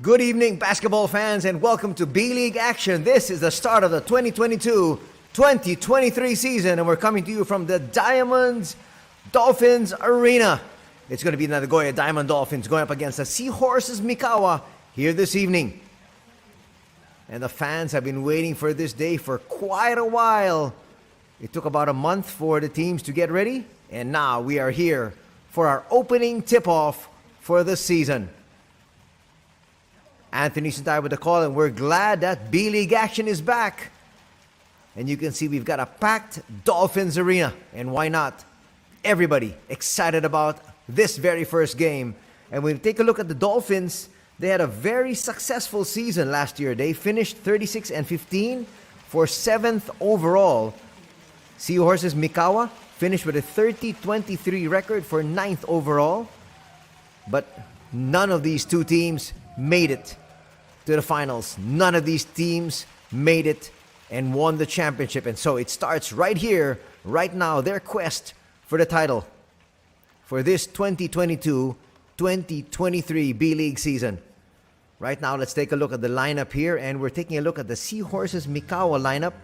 Good evening, basketball fans, and welcome to B.LEAGUE action. This is the start of the 2022-2023 season, and we're coming to you from the Dolphins Arena. It's going to be the Nagoya Diamond Dolphins going up against the SEAHORSES Mikawa here this evening. And the fans have been waiting for this day for quite a while. It took about a month for the teams to get ready, and now we are here for our opening tip-off for the season. Anthony Santay with the call, and we're glad that B.LEAGUE action is back. And you can see we've got a packed Dolphins arena. And why not? Everybody excited about this very first game. And when we take a look at the Dolphins, they had a very successful season last year. They finished 36-15 for 7th overall. SEAHORSES Mikawa finished with a 30-23 record for 9th overall. But none of these two teams made it to the finals. None of these teams made it and won the championship. And so it starts right here, right now, their quest for the title for this 2022-2023 B.LEAGUE season. Right now, let's take a look at the lineup here, and we're taking a look at the SEAHORSES Mikawa lineup.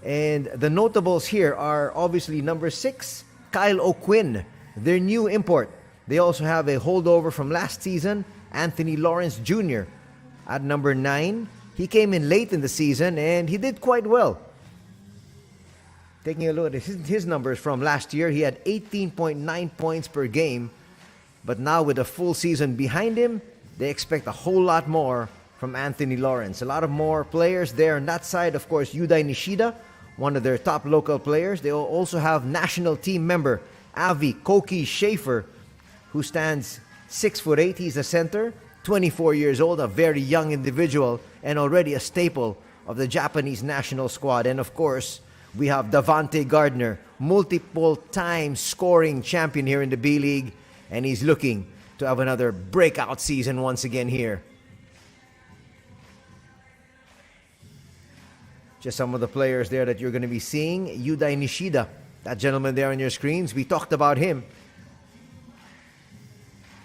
And the notables here are obviously number 6, Kyle O'Quinn, their new import. They also have a holdover from last season, Anthony Lawrence Jr. At number 9, he came in late in the season and he did quite well. Taking a look at his numbers from last year, he had 18.9 points per game. But now with a full season behind him, they expect a whole lot more from Anthony Lawrence. A lot of more players there on that side. Of course, Yudai Nishida, one of their top local players. They also have national team member Avi Koki Schaefer, who stands 6'8". He's a center, 24 years old, a very young individual, and already a staple of the Japanese national squad. And of course, we have Davante Gardner, multiple-time scoring champion here in the B.LEAGUE, and he's looking to have another breakout season once again here. Just some of the players there that you're going to be seeing. Yudai Nishida, that gentleman there on your screens, we talked about him.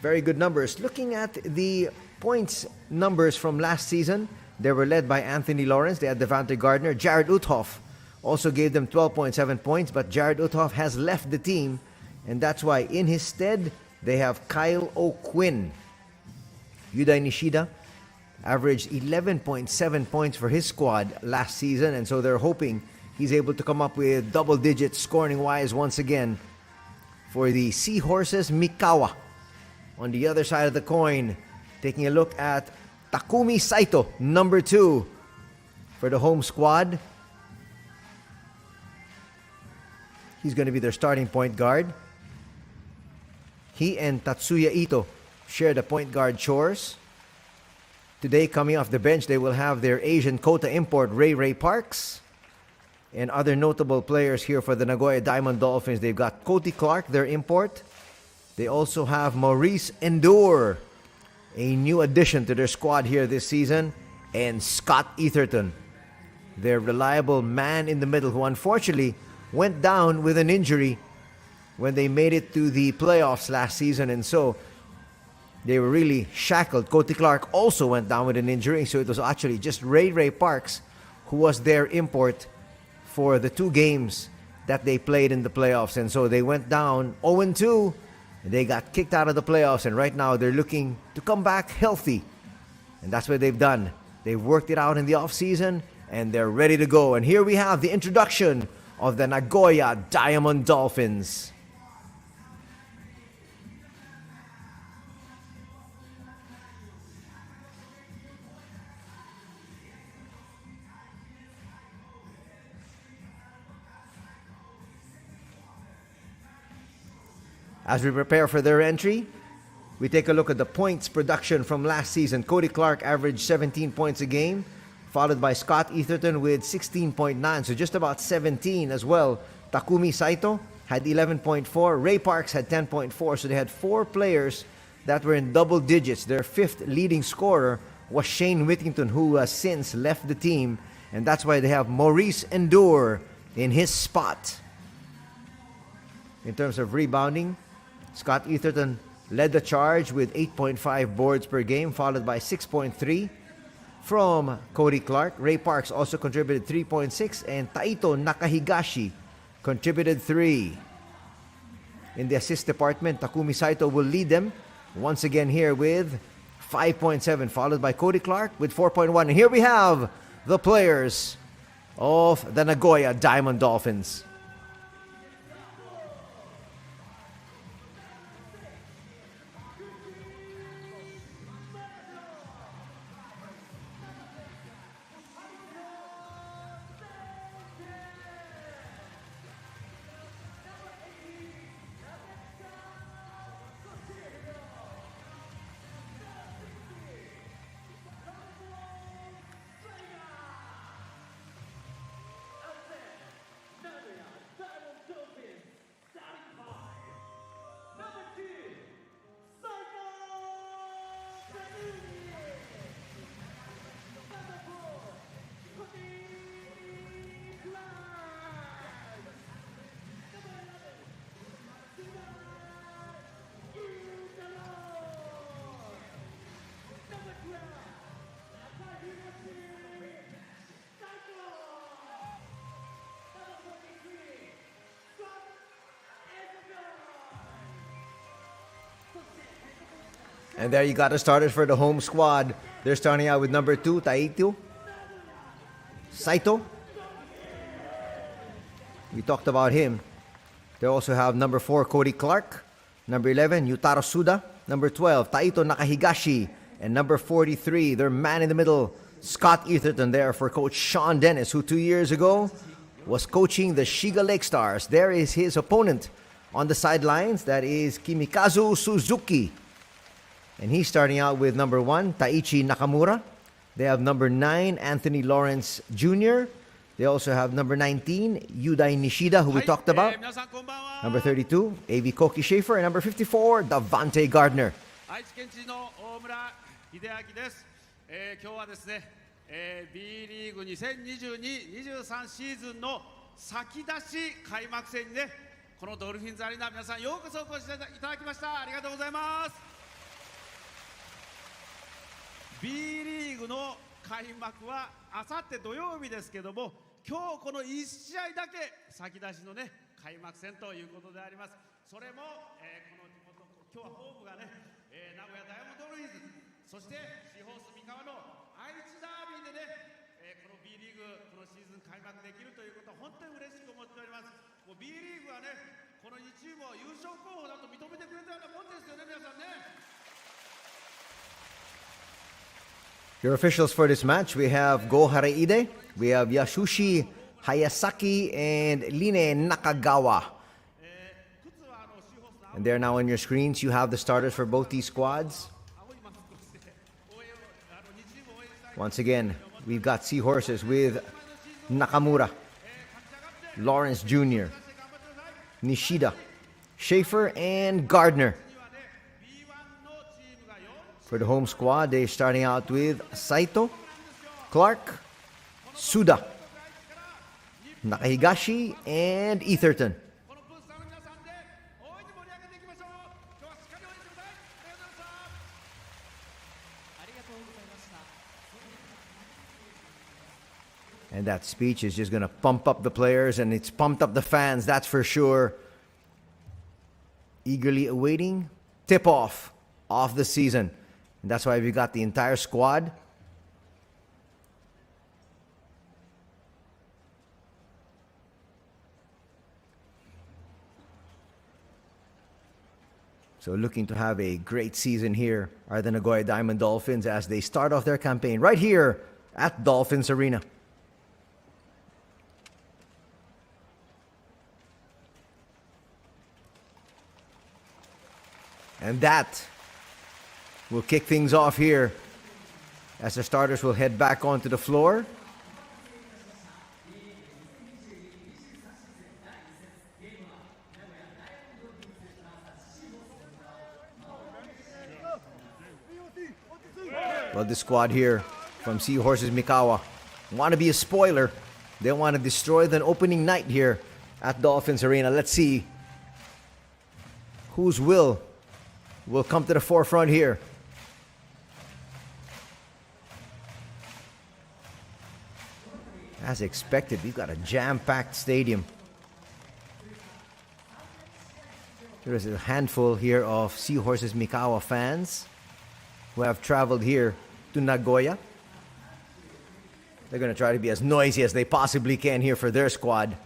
Very good numbers. Looking at the points numbers from last season, they were led by Anthony Lawrence. They had Davante Gardner. Jared Uthoff also gave them 12.7 points, but Jared Uthoff has left the team, and that's why in his stead, they have Kyle O'Quinn. Yudai Nishida averaged 11.7 points for his squad last season, and so they're hoping he's able to come up with double digits scoring-wise once again for the SEAHORSES Mikawa. On the other side of the coin, taking a look at Takumi Saito, number 2 for the home squad. He's going to be their starting point guard. He and Tatsuya Ito share the point guard chores. Today, coming off the bench, they will have their Asian Kota import, Ray Parks. And other notable players here for the Nagoya Diamond Dolphins. They've got Cody Clark, their import. They also have Maurice Endure, a new addition to their squad here this season, and Scott Etherton, their reliable man in the middle, who unfortunately went down with an injury when they made it to the playoffs last season, and so they were really shackled. Cody Clark also went down with an injury, so it was actually just Ray Parks who was their import for the 2 games that they played in the playoffs, and so they went down 0-2. They got kicked out of the playoffs, and right now they're looking to come back healthy. And that's what they've done. They've worked it out in the offseason, and they're ready to go. And here we have the introduction of the Nagoya Diamond Dolphins. As we prepare for their entry, we take a look at the points production from last season. Cody Clark averaged 17 points a game, followed by Scott Etherton with 16.9, so just about 17 as well. Takumi Saito had 11.4. Ray Parks had 10.4, so they had 4 players that were in double digits. Their 5th leading scorer was Shane Whittington, who has since left the team, and that's why they have Maurice Endure in his spot. In terms of rebounding, Scott Etherton led the charge with 8.5 boards per game, followed by 6.3 from Cody Clark. Ray Parks also contributed 3.6, and Taito Nakahigashi contributed 3. In the assist department, Takumi Saito will lead them once again here with 5.7, followed by Cody Clark with 4.1. And here we have the players of the Nagoya Diamond Dolphins. And there you got it started for the home squad. They're starting out with number 2, Taito Saito. We talked about him. They also have number 4, Cody Clark. Number 11, Yutaro Suda. Number 12, Taito Nakahigashi. And number 43, their man in the middle, Scott Etherton, there for Coach Sean Dennis, who 2 years ago was coaching the Shiga Lake Stars. There is his opponent on the sidelines. That is Kimikazu Suzuki. And he's starting out with number 1, Taichi Nakamura. They have number 9, Anthony Lawrence Jr. They also have number 19, Yudai Nishida, who we talked about. Number 32, A.V. Koki Schaefer. And number 54, Davante Gardner. 今日はですね、B リーグ2022-23シーズンの先出し開幕戦にね、このドルフィンズアリーナ皆さんようこそお越しいただきました。ありがとうございます。B リーグの開幕はあさって土曜日ですけども、今日この1試合だけ先出しのね開幕戦ということであります。それも、この今日はホームがね、名古屋ダイヤモンドドルフィンズ、そしてシーホース三河の愛知ダービーでね、この B リーグこのシーズン開幕できるということは本当に嬉しく思っております。もう B リーグはね、この2チームを優勝候補だと認めてくれたようなもんですよね、皆さんね。Your officials for this match, we have Go Hareide, we have Yasushi Hayasaki, and Line Nakagawa. And there now on your screens, you have the starters for both these squads. Once again, we've got Seahorses with Nakamura, Lawrence Jr., Nishida, Schaefer, and Gardner. For the home squad, they're starting out with Saito, Clark, Suda, Nakahigashi, and Etherton. And that speech is just going to pump up the players, and it's pumped up the fans, that's for sure. Eagerly awaiting tip-off of the season. And that's why we got the entire squad. So looking to have a great season here are the Nagoya Diamond Dolphins as they start off their campaign right here at Dolphins Arena. And that will kick things off here as the starters will head back onto the floor. Well, this squad here from Seahorses Mikawa want to be a spoiler. They want to destroy the opening night here at Dolphins Arena. Let's see whose will will come to the forefront here. As expected, we've got a jam-packed stadium. There is a handful here of Seahorses Mikawa fans who have traveled here to Nagoya. They're going to try to be as noisy as they possibly can here for their squad,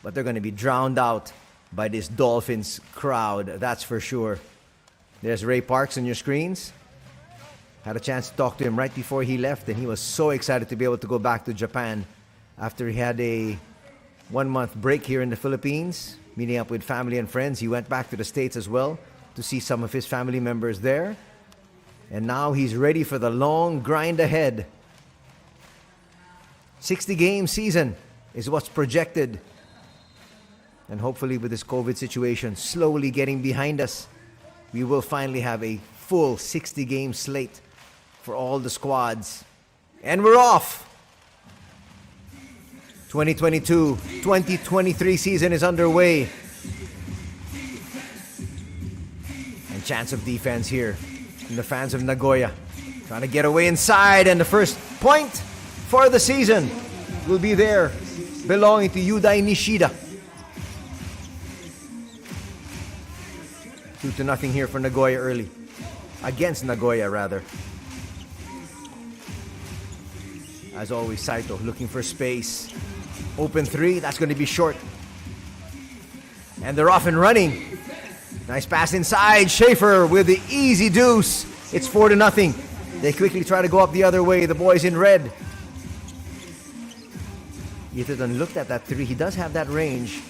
but they're going to be drowned out by this Dolphins crowd, that's for sure. There's Ray Parks on your screens. Had a chance to talk to him right before he left, and he was so excited to be able to go back to Japan after he had a 1-month break here in the Philippines, meeting up with family and friends. He went back to the States as well to see some of his family members there. And now he's ready for the long grind ahead. 60-game season is what's projected. And hopefully with this COVID situation slowly getting behind us, we will finally have a full 60-game slate for all the squads. And we're off! 2022-2023 season is underway. And chance of defense here from the fans of Nagoya. Trying to get away inside, and the first point for the season will be there, belonging to Yudai Nishida. 2-0 here for Nagoya early. Against Nagoya, rather. As always, Saito looking for space. Open three, that's going to be short. And they're off and running. Nice pass inside. Schaefer with the easy deuce. It's 4-0. They quickly try to go up the other way. The boys in red. Etherton looked at that three. He does have that range.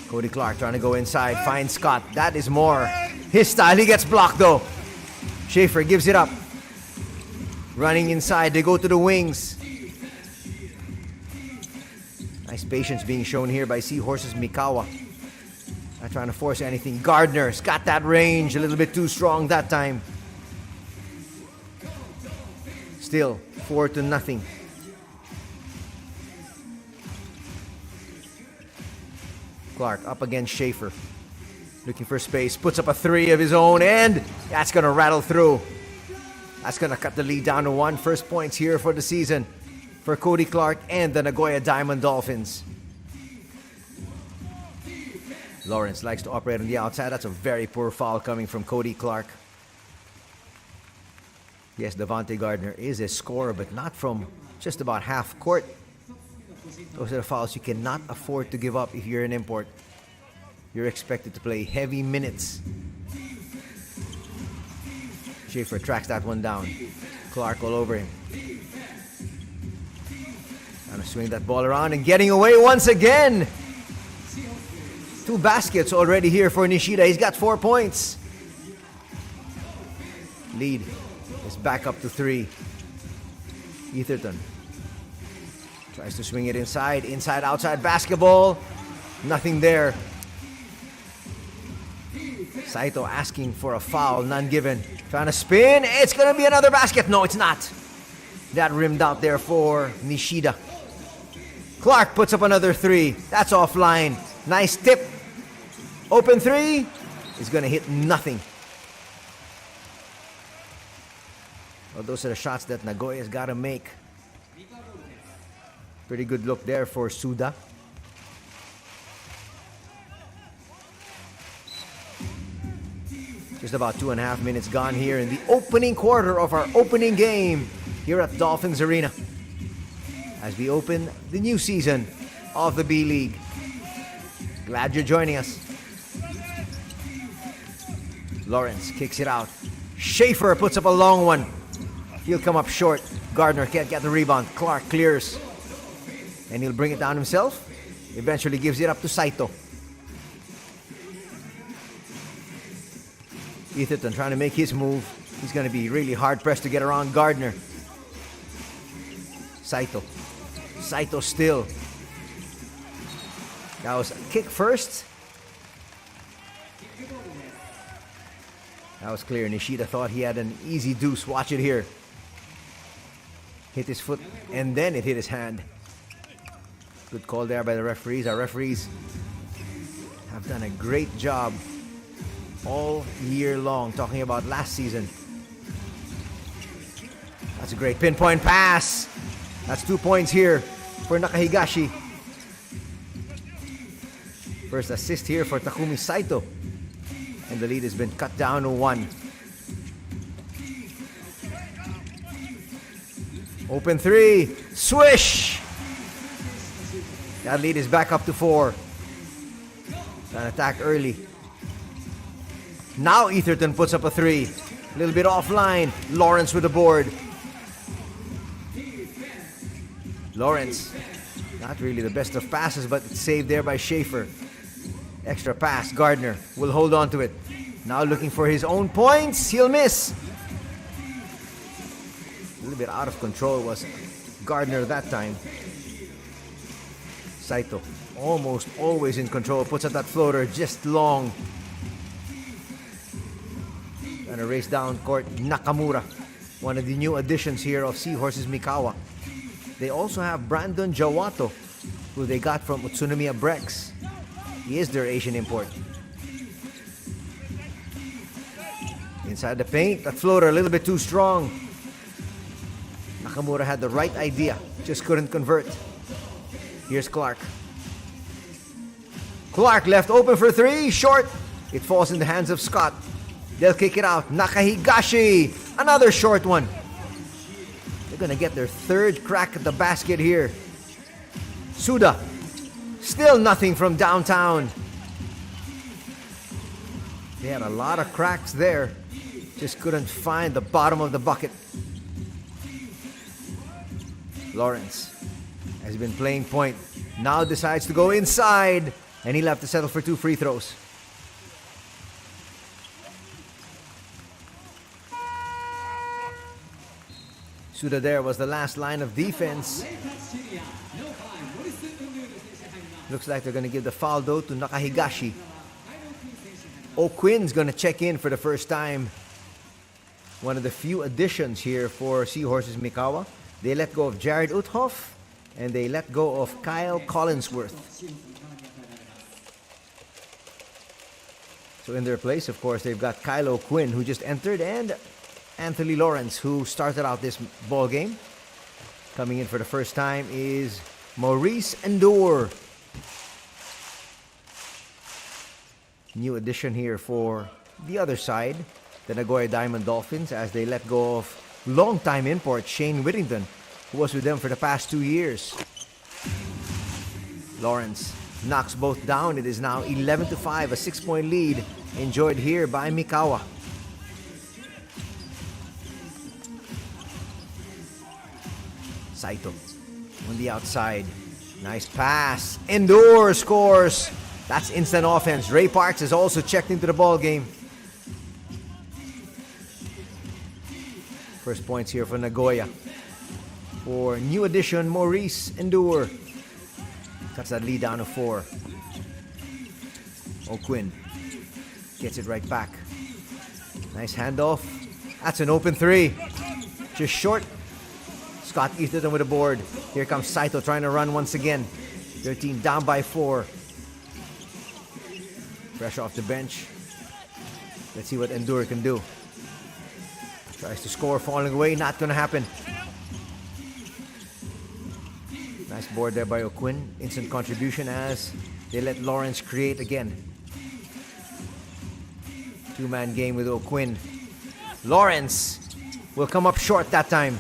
Cody Clark trying to go inside. Finds Scott. That is more his style. He gets blocked though. Schaefer gives it up. Running inside. They go to the wings. Nice patience being shown here by Seahorses Mikawa. Not trying to force anything. Gardner's got that range. A little bit too strong that time. Still 4-0. Clark up against Schaefer. Looking for space. Puts up a three of his own, and that's going to rattle through. That's going to cut the lead down to 1. First points here for the season for Cody Clark and the Nagoya Diamond Dolphins. Lawrence likes to operate on the outside. That's a very poor foul coming from Cody Clark. Yes, Devontae Gardner is a scorer, but not from just about half court. Those are the fouls you cannot afford to give up if you're an import. You're expected to play heavy minutes. Schaefer tracks that one down. Clark all over him. Trying to swing that ball around and getting away once again. 2 baskets already here for Nishida. He's got 4 points. Lead is back up to 3. Etherton tries to swing it inside. Inside, outside basketball. Nothing there. Saito asking for a foul. None given. Trying to spin. It's going to be another basket. No, it's not. That rimmed out there for Nishida. Clark puts up another 3. That's offline. Nice tip. Open 3 is going to hit nothing. Well, those are the shots that Nagoya's got to make. Pretty good look there for Suda. Just about 2.5 minutes gone here in the opening quarter of our opening game here at Dolphins Arena, as we open the new season of the B.LEAGUE. Glad you're joining us. Lawrence kicks it out. Schaefer puts up a long one. He'll come up short. Gardner can't get the rebound. Clark clears. And he'll bring it down himself. Eventually gives it up to Saito. Etherton trying to make his move. He's going to be really hard-pressed to get around Gardner. Saito. Saito still. That was a kick first. That was clear. Nishida thought he had an easy deuce. Watch it here. Hit his foot, and then it hit his hand. Good call there by the referees. Our referees have done a great job all year long, talking about last season. That's a great pinpoint pass. That's 2 points here for Nakahigashi. First assist here for Takumi Saito. And the lead has been cut down to 1. Open 3. Swish! That lead is back up to 4. An attack early. Now Etherton puts up a 3. A little bit offline. Lawrence with the board. Lawrence, not really the best of passes, but it's saved there by Schaefer. Extra pass. Gardner will hold on to it. Now looking for his own points. He'll miss. A little bit out of control was Gardner that time. Saito, almost always in control. Puts up that floater just long. Gonna race down court. Nakamura, one of the new additions here of Seahorses Mikawa. They also have Brandon Jawato, who they got from Utsunomiya Brex. He is their Asian import. Inside the paint, that floater a little bit too strong. Nakamura had the right idea, just couldn't convert. Here's Clark. Clark left open for 3, short. It falls in the hands of Scott. They'll kick it out. Nakahigashi, another short one. They're gonna get their 3rd crack at the basket here. Suda, still nothing from downtown. They had a lot of cracks there. Just couldn't find the bottom of the bucket. Lawrence has been playing point. Now decides to go inside. And he'll have to settle for 2 free throws. Suda there was the last line of defense. Looks like they're going to give the foul though to Nakahigashi. O'Quinn's going to check in for the first time. One of the few additions here for Seahorses Mikawa. They let go of Jared Uthoff and they let go of Kyle Collinsworth. So in their place, of course, they've got Kyle O'Quinn, who just entered, and Anthony Lawrence, who started out this ball game. Coming in for the first time is Maurice Endor. New addition here for the other side, the Nagoya Diamond Dolphins, as they let go of longtime import Shane Whittington, who was with them for the past 2 years. Lawrence knocks both down. It is now 11-5, a 6-point lead enjoyed here by Mikawa. Saito on the outside. Nice pass. Endor scores. That's instant offense. Ray Parks is also checked into the ball game. First points here for Nagoya. For new addition, Maurice Endor. Cuts that lead down to 4. O'Quinn gets it right back. Nice handoff. That's an open 3. Just short. Scott Etherton with the board. Here comes Saito trying to run once again. 13 down by 4. Fresh off the bench. Let's see what Endor can do. Tries to score, falling away. Not going to happen. Nice board there by O'Quinn. Instant contribution as they let Lawrence create again. 2-man game with O'Quinn. Lawrence will come up short that time.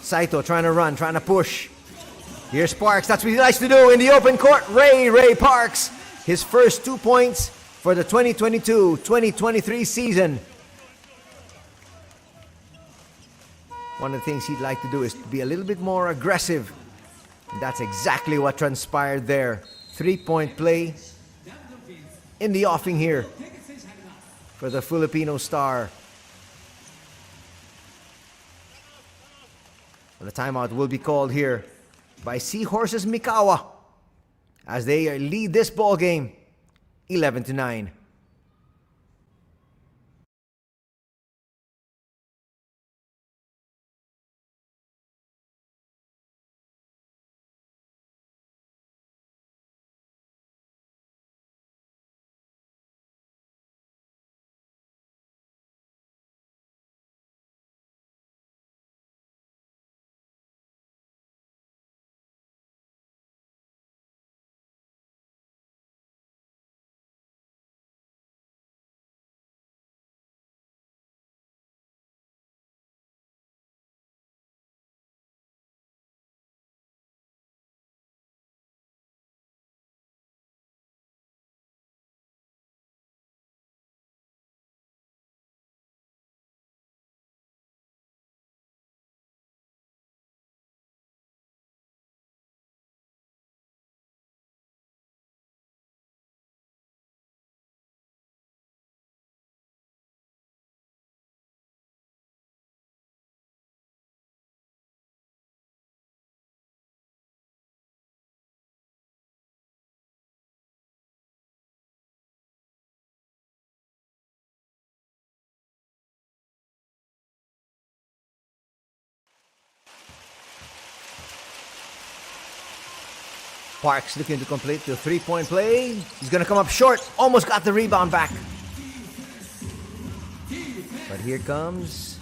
Saito trying to run, trying to push. Here's Parks. That's what he likes to do in the open court. Ray Parks. His first 2 points for the 2022-2023 season. One of the things he'd like to do is to be a little bit more aggressive. And that's exactly what transpired there. 3-point play in the offing here for the Filipino star. Well, the timeout will be called here by Seahorses Mikawa as they lead this ball game 11-9. Parks looking to complete the three-point play. He's going to come up short. Almost got the rebound back. But here comes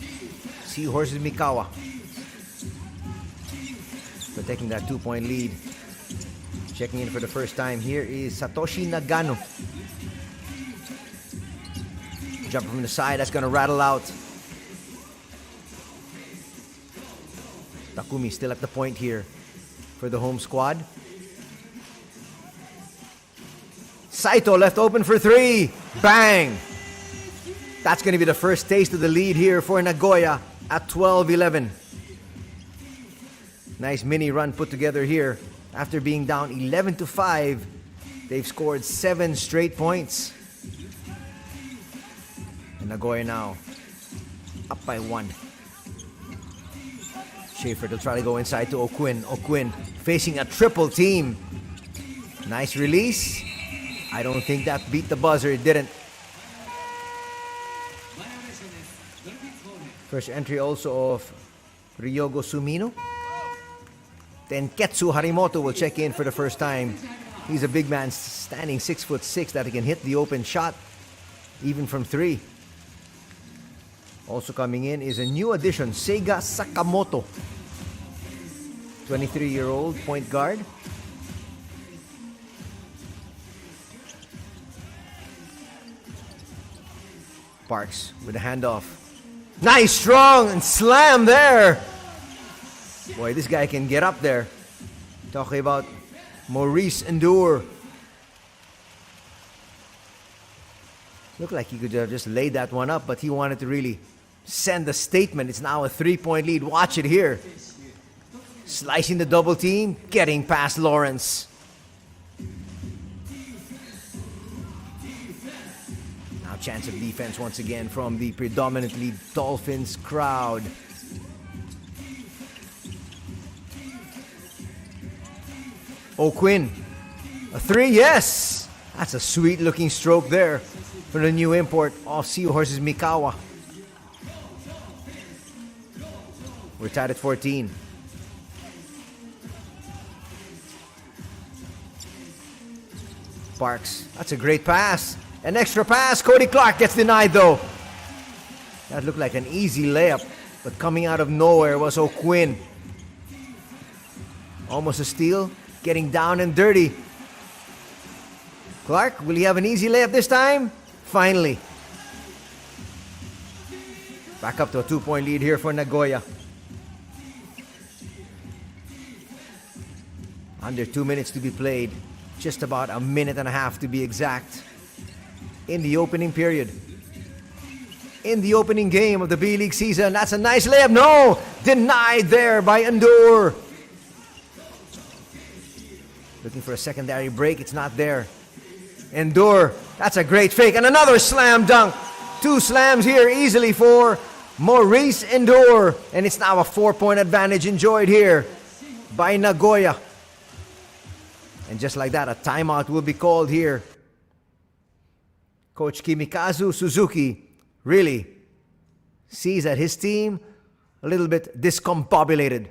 Seahorses Mikawa. Protecting that 2-point lead. Checking in for the first time here is Satoshi Nagano. Jumper from the side, that's going to rattle out. Takumi still at the point here for the home squad. Saito left open for three. Bang! That's going to be the first taste of the lead here for Nagoya at 12-11. Nice mini run put together here. After being down 11-5, they've scored 7 straight points. And Nagoya now up by 1. Schaefer will try to go inside to O'Quinn. O'Quinn facing a triple team. Nice release. I don't think that beat the buzzer. It didn't. First entry also of Ryogo Sumino. Tenketsu Harimoto will check in for the first time. He's a big man standing 6'6" that he can hit the open shot even from 3. Also coming in is a new addition, Seiga Sakamoto. 23-year-old point guard. Parks with a handoff. Nice, strong, and slam there. Boy, this guy can get up there. Talking about Maurice Endure. Looked like he could have just laid that one up, but he wanted to really send a statement. It's now a 3-point lead. Watch it here. Slicing the double team, getting past Lawrence. Now chance of defense once again from the predominantly Dolphins crowd. O'Quinn, a 3, yes! That's a sweet looking stroke there for the new import of Seahorses Mikawa. We're tied at 14. Parks, that's a great pass. An extra pass, Cody Clark gets denied though. That looked like an easy layup, but coming out of nowhere was O'Quinn. Almost a steal. Getting down and dirty. Clark, will he have an easy layup this time? Finally. Back up to a 2-point lead here for Nagoya. Under 2 minutes to be played. Just about a minute and a half to be exact. In the opening period. In the opening game of the B-League season. That's a nice layup. No! Denied there by Endure. Looking for a secondary break. It's not there. Endure. That's a great fake. And another slam dunk. 2 slams here easily for Maurice Endure. And it's now a 4-point advantage enjoyed here by Nagoya. And just like that, a timeout will be called here. Coach Kimikazu Suzuki really sees that his team a little bit discombobulated.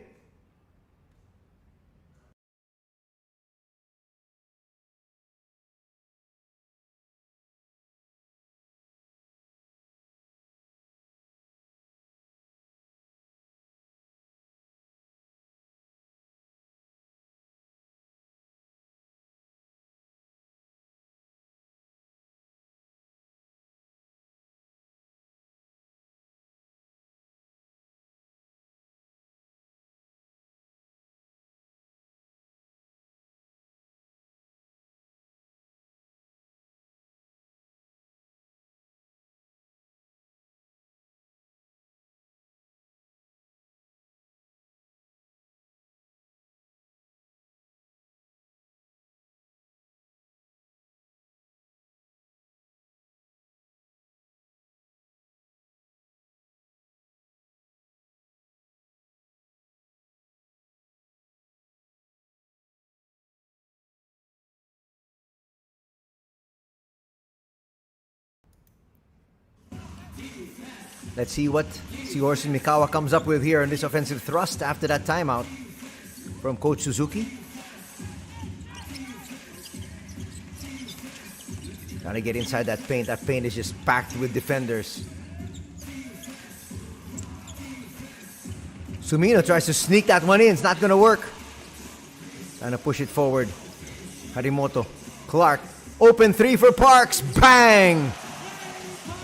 Let's see what Seahorses Mikawa comes up with here in this offensive thrust after that timeout from Coach Suzuki. Trying to get inside that paint. That paint is just packed with defenders. Sumino tries to sneak that one in. It's not going to work. Trying to push it forward. Harimoto. Clark. Open three for Parks. Bang!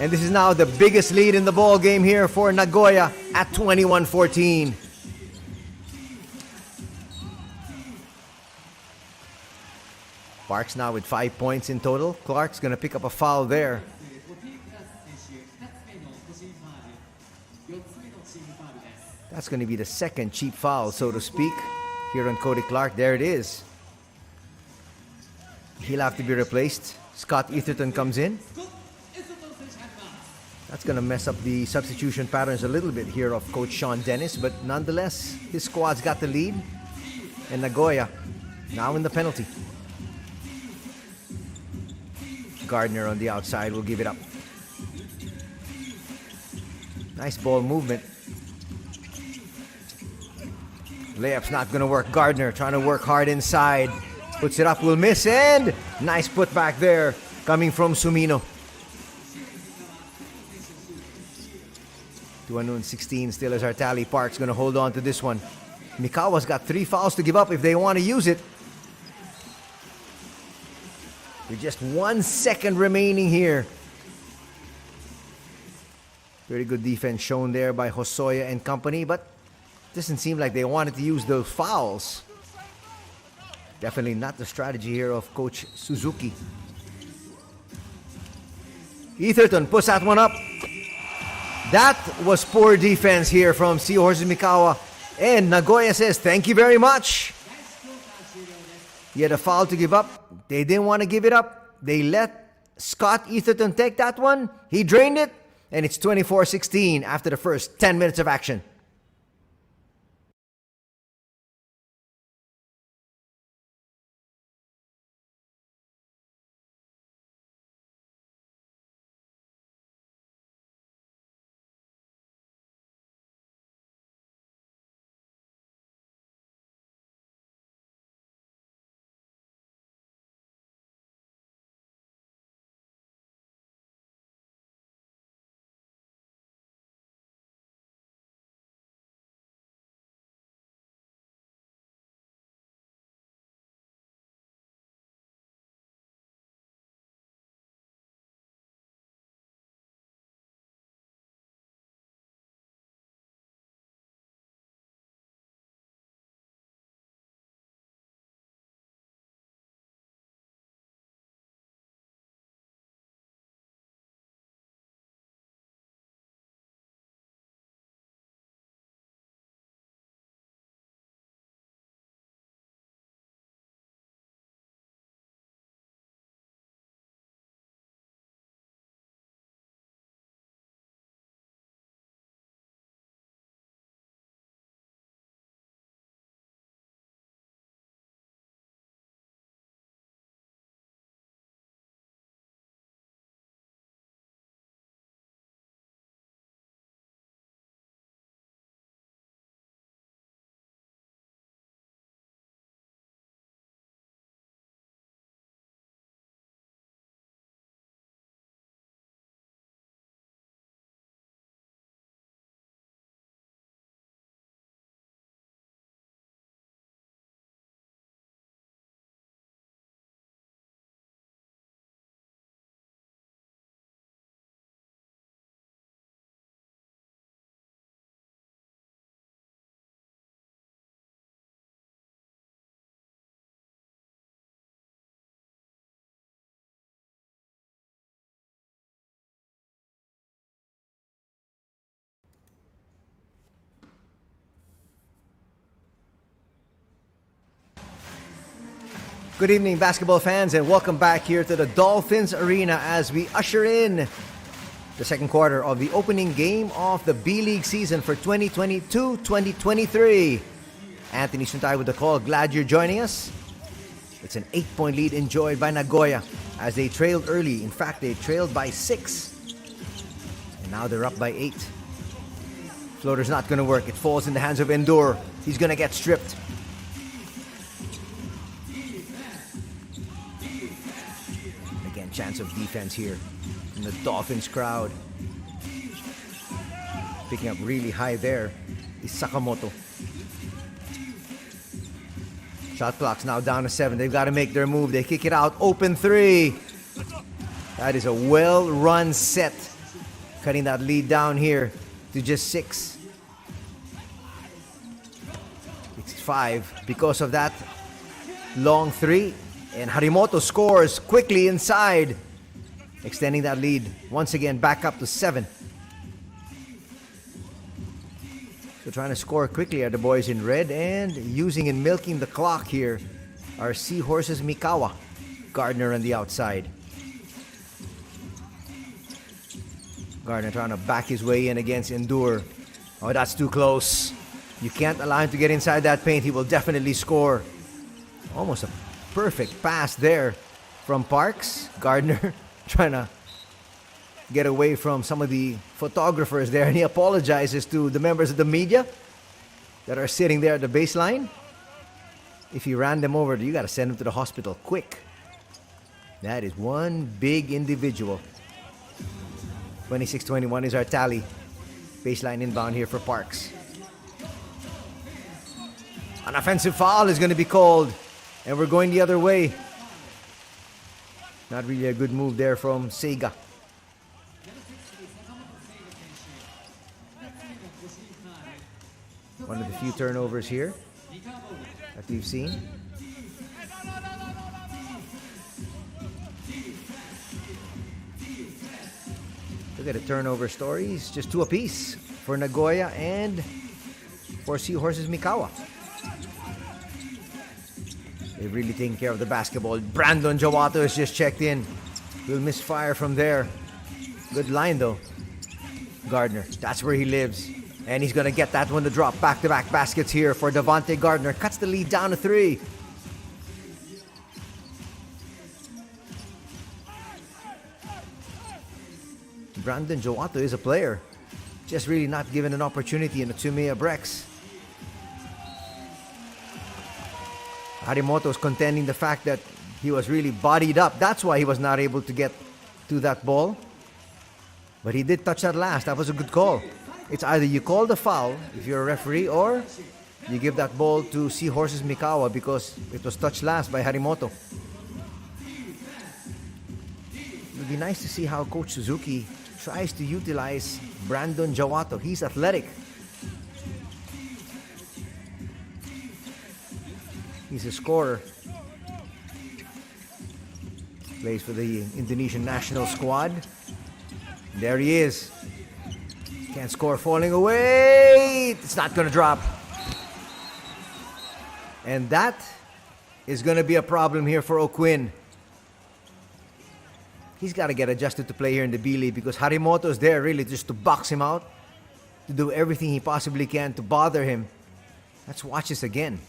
And this is now the biggest lead in the ball game here for Nagoya at 21-14. Parks now with 5 points in total. Clark's going to pick up a foul there. That's going to be the second cheap foul, so to speak, here on Cody Clark. There it is. He'll have to be replaced. Scott Etherton comes in. That's going to mess up the substitution patterns a little bit here of Coach Sean Dennis, but nonetheless, his squad's got the lead. And Nagoya now in the penalty. Gardner on the outside will give it up. Nice ball movement. Layup's not going to work. Gardner trying to work hard inside. Puts it up, will miss, and nice put back there coming from Sumino. 216 still is our tally. Park's going to hold on to this one. Mikawa's got 3 fouls to give up if they want to use it. With just 1 second remaining here. Very good defense shown there by Hosoya and company, but doesn't seem like they wanted to use those fouls. Definitely not the strategy here of Coach Suzuki. Etherton puts that one up. That was poor defense here from Seahorses Mikawa. And Nagoya says, thank you very much. He had a foul to give up. They didn't want to give it up. They let Scott Etherton take that one. He drained it. And it's 24-16 after the first 10 minutes of action. Good evening, basketball fans, and welcome back here to the Dolphins Arena as we usher in the second quarter of the opening game of the B.LEAGUE season for 2022-2023. Anthony Suntay with the call. Glad you're joining us. It's an 8-point lead enjoyed by Nagoya as they trailed early. In fact, they trailed by 6. And now they're up by 8. Floater's not going to work. It falls in the hands of Endure. He's going to get stripped. chance of defense here in the Dolphins crowd. Picking up really high there is Sakamoto. Shot clock's now down to 7. They've got to make their move. They kick it out. Open 3. That is a well-run set. Cutting that lead down here to just 6. It's 5 because of that long 3. And Harimoto scores quickly inside, extending that lead once again back up to 7. So trying to score quickly are the boys in red, and using and milking the clock here are Seahorses Mikawa. Gardner on the outside. Gardner trying to back his way in against Endure. Oh, that's too close. You can't allow him to get inside that paint. He will definitely score. Almost a perfect pass there from Parks. Gardner trying to get away from some of the photographers there, and he apologizes to the members of the media that are sitting there at the baseline. If he ran them over, you got to send them to the hospital quick. That is one big individual. 26-21 is our tally. Baseline inbound here for Parks. An offensive foul is going to be called, and we're going the other way. Not really a good move there from Seiga. One of the few turnovers here that we've seen. Look at the turnover stories. Just 2 apiece for Nagoya and for Seahorses Mikawa. They've really taken care of the basketball. Brandon Jawato has just checked in. Will misfire from there. Good line though. Gardner, that's where he lives. And he's going to get that one to drop. Back-to-back baskets here for Devontae Gardner. Cuts the lead down to 3. Brandon Jawato is a player. Just really not given an opportunity in the Tsumiya Brex. Harimoto's contending the fact that he was really bodied up. That's why he was not able to get to that ball. But he did touch that last. That was a good call. It's either you call the foul if you're a referee, or you give that ball to Seahorses Mikawa because it was touched last by Harimoto. It would be nice to see how Coach Suzuki tries to utilize Brandon Jawato. He's athletic. He's a scorer. Plays for the Indonesian national squad. There he is. Can't score, falling away. It's not going to drop. And that is going to be a problem here for O'Quinn. He's got to get adjusted to play here in the B-League because Harimoto is there really just to box him out, to do everything he possibly can to bother him. Let's watch this again.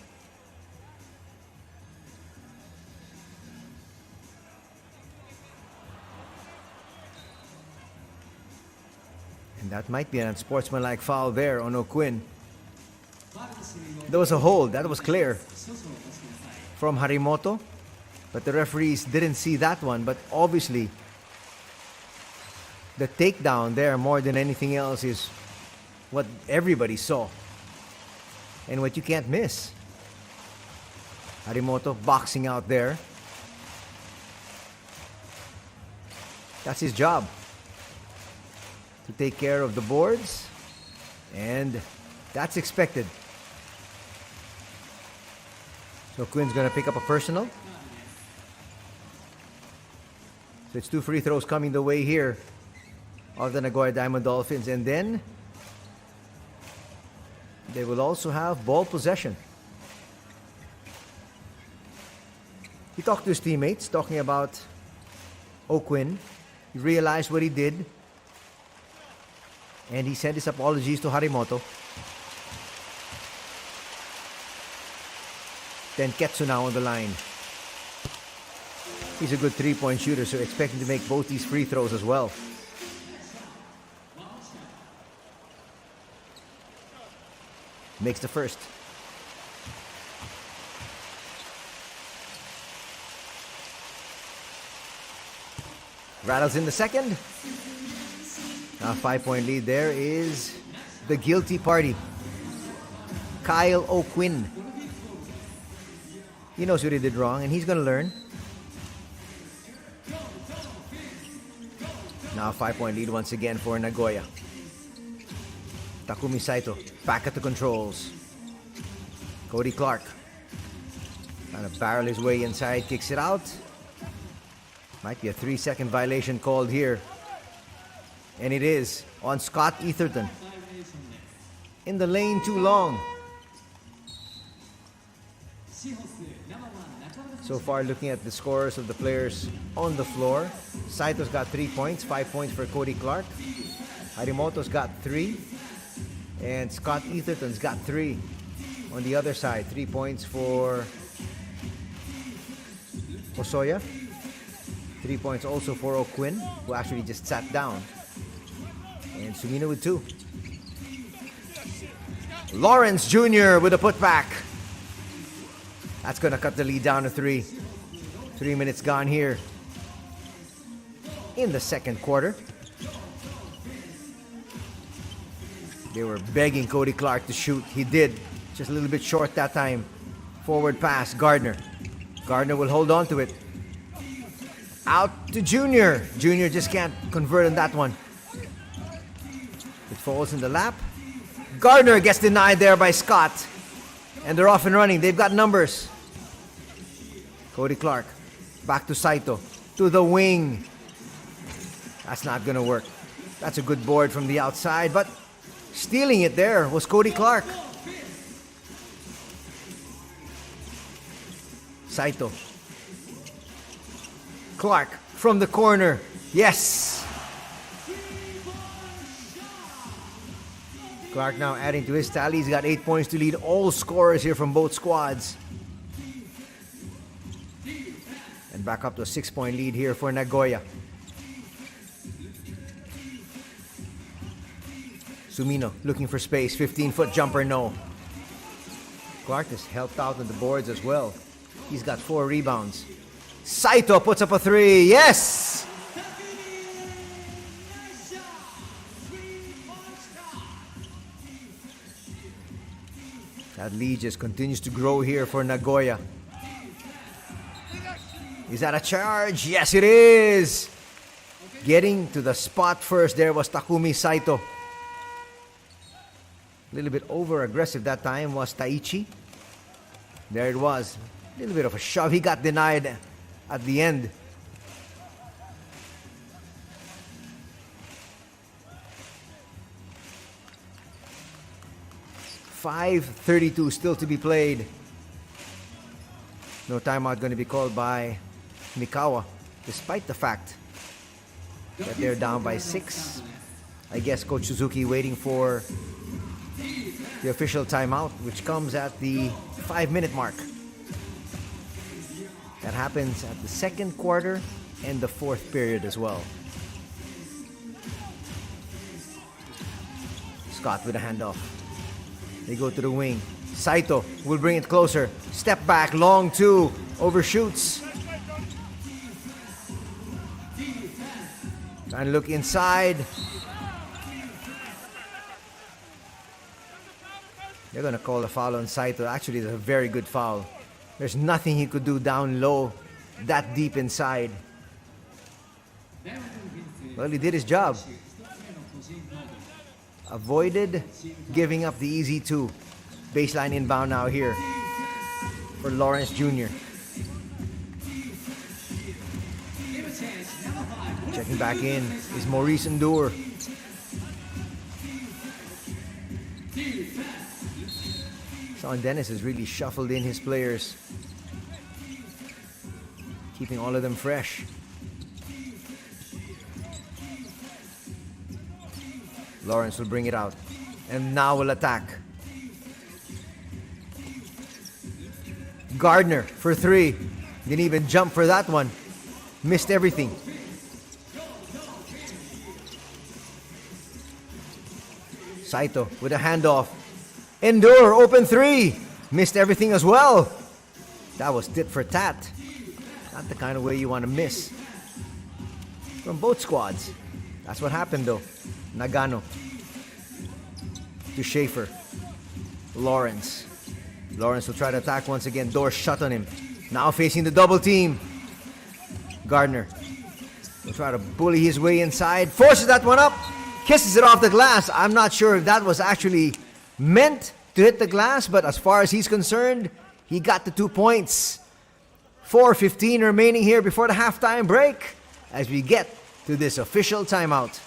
And that might be an unsportsmanlike foul there on O'Quinn. There was a hold, that was clear from Harimoto. But the referees didn't see that one. But obviously, the takedown there more than anything else is what everybody saw. And what you can't miss. Harimoto boxing out there. That's his job. To take care of the boards, and that's expected. So Quinn's gonna pick up a personal. So it's 2 free throws coming the way here of the Nagoya Diamond Dolphins, and then they will also have ball possession. He talked to his teammates, talking about O'Quinn. He realized what he did. And he sent his apologies to Harimoto. Then Ketsu now on the line. He's a good 3-point shooter, so expect him to make both these free throws as well. Makes the first. Rattles in the second. Now 5-point lead. There is the guilty party. Kyle O'Quinn. He knows what he did wrong and he's going to learn. Now 5-point lead once again for Nagoya. Takumi Saito back at the controls. Cody Clark trying to barrel his way inside, kicks it out. Might be a 3-second violation called here. And it is on Scott Etherton. In the lane too long. So far, looking at the scores of the players on the floor, Saito's got 3 points, 5 points for Cody Clark. Harimoto's got 3. And Scott Etherton's got 3. On the other side, 3 points for Osoya. 3 points also for O'Quinn, who actually just sat down. And Sumino with 2. Lawrence Jr. with a putback. That's going to cut the lead down to 3. 3 minutes gone here in the second quarter. They were begging Cody Clark to shoot. He did. Just a little bit short that time. Forward pass, Gardner. Gardner will hold on to it. Out to Junior. Junior just can't convert on that one. It falls in the lap. Gardner gets denied there by Scott. And they're off and running. They've got numbers. Cody Clark. Back to Saito. To the wing. That's not going to work. That's a good board from the outside. But stealing it there was Cody Clark. Saito. Clark from the corner. Yes! Clark now adding to his tally. He's got 8 points to lead all scorers here from both squads. And back up to a 6-point lead here for Nagoya. Sumino looking for space. 15-foot jumper, no. Clark has helped out on the boards as well. He's got 4 rebounds. Saito puts up a 3. Yes! That lead just continues to grow here for Nagoya. Is that a charge? Yes, it is! Getting to the spot first there was Takumi Saito. A little bit over-aggressive that time was Taichi. There it was. A little bit of a shove. He got denied at the end. .532 still to be played. No timeout going to be called by Mikawa, despite the fact that they're down by 6. I guess Coach Suzuki waiting for the official timeout, which comes at the 5-minute mark. That happens at the second quarter and the fourth period as well. Scott with a handoff. They go to the wing. Saito will bring it closer. Step back, long 2, overshoots. Trying to look inside. They're going to call a foul on Saito. Actually, it's a very good foul. There's nothing he could do down low, that deep inside. Well, he did his job. Avoided giving up the easy 2. Baseline inbound now here for Lawrence Jr. Checking back in is Maurice Endure. Sean Dennis has really shuffled in his players, keeping all of them fresh. Lawrence will bring it out and now will attack. Gardner for 3. Didn't even jump for that one. Missed everything. Saito with a handoff. Endure, open 3. Missed everything as well. That was tit for tat. Not the kind of way you want to miss. from both squads. That's what happened though. Nagano to Schaefer. Lawrence. Lawrence will try to attack once again. Door shut on him. Now facing the double team. Gardner will try to bully his way inside. Forces that one up. Kisses it off the glass. I'm not sure if that was actually meant to hit the glass, but as far as he's concerned, he got the 2 points. 4:15 remaining here before the halftime break as we get to this official timeout.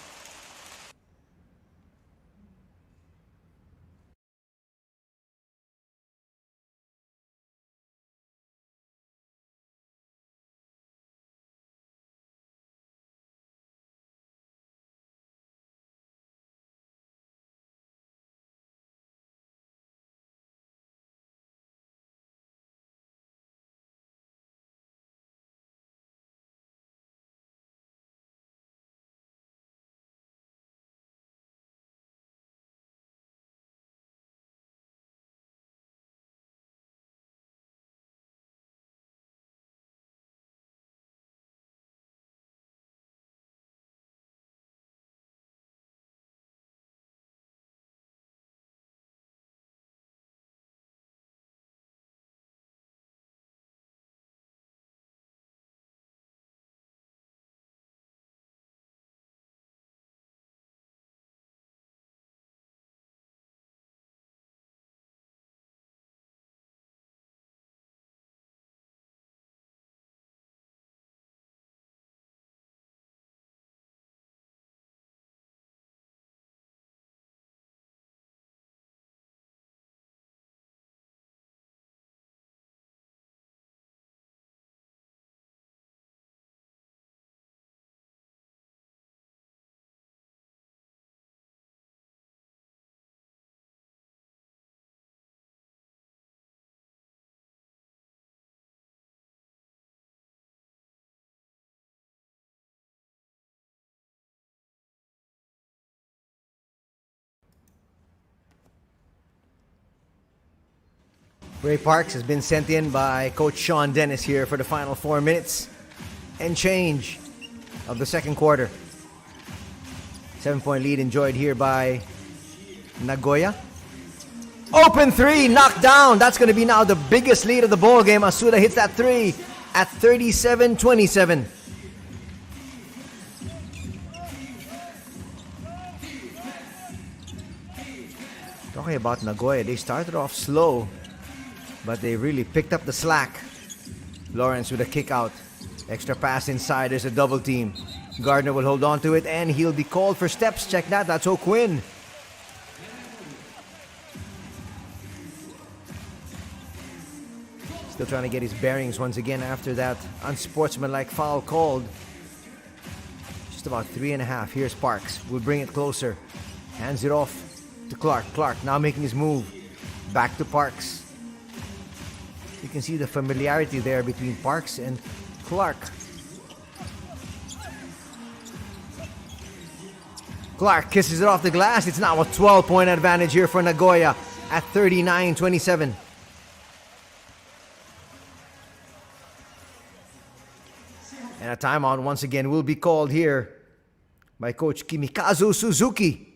Ray Parks has been sent in by Coach Sean Dennis here for the final 4 minutes and change of the second quarter. 7-point lead enjoyed here by Nagoya. Open three, knocked down. That's going to be now the biggest lead of the ball game. Asuda hits that three at 37-27. Talking about Nagoya, they started off slow, but they really picked up the slack. Lawrence with a kick out. Extra pass inside. There's a double team. Gardner will hold on to it and he'll be called for steps. Check that. That's O'Quinn. Still trying to get his bearings once again after that unsportsmanlike foul called. Just about 3.5. Here's Parks. Will bring it closer. Hands it off to Clark. Clark now making his move. Back to Parks. You can see the familiarity there between Parks and Clark. Clark kisses it off the glass. It's now a 12-point advantage here for Nagoya at 39-27. And a timeout once again will be called here by Coach Kimikazu Suzuki.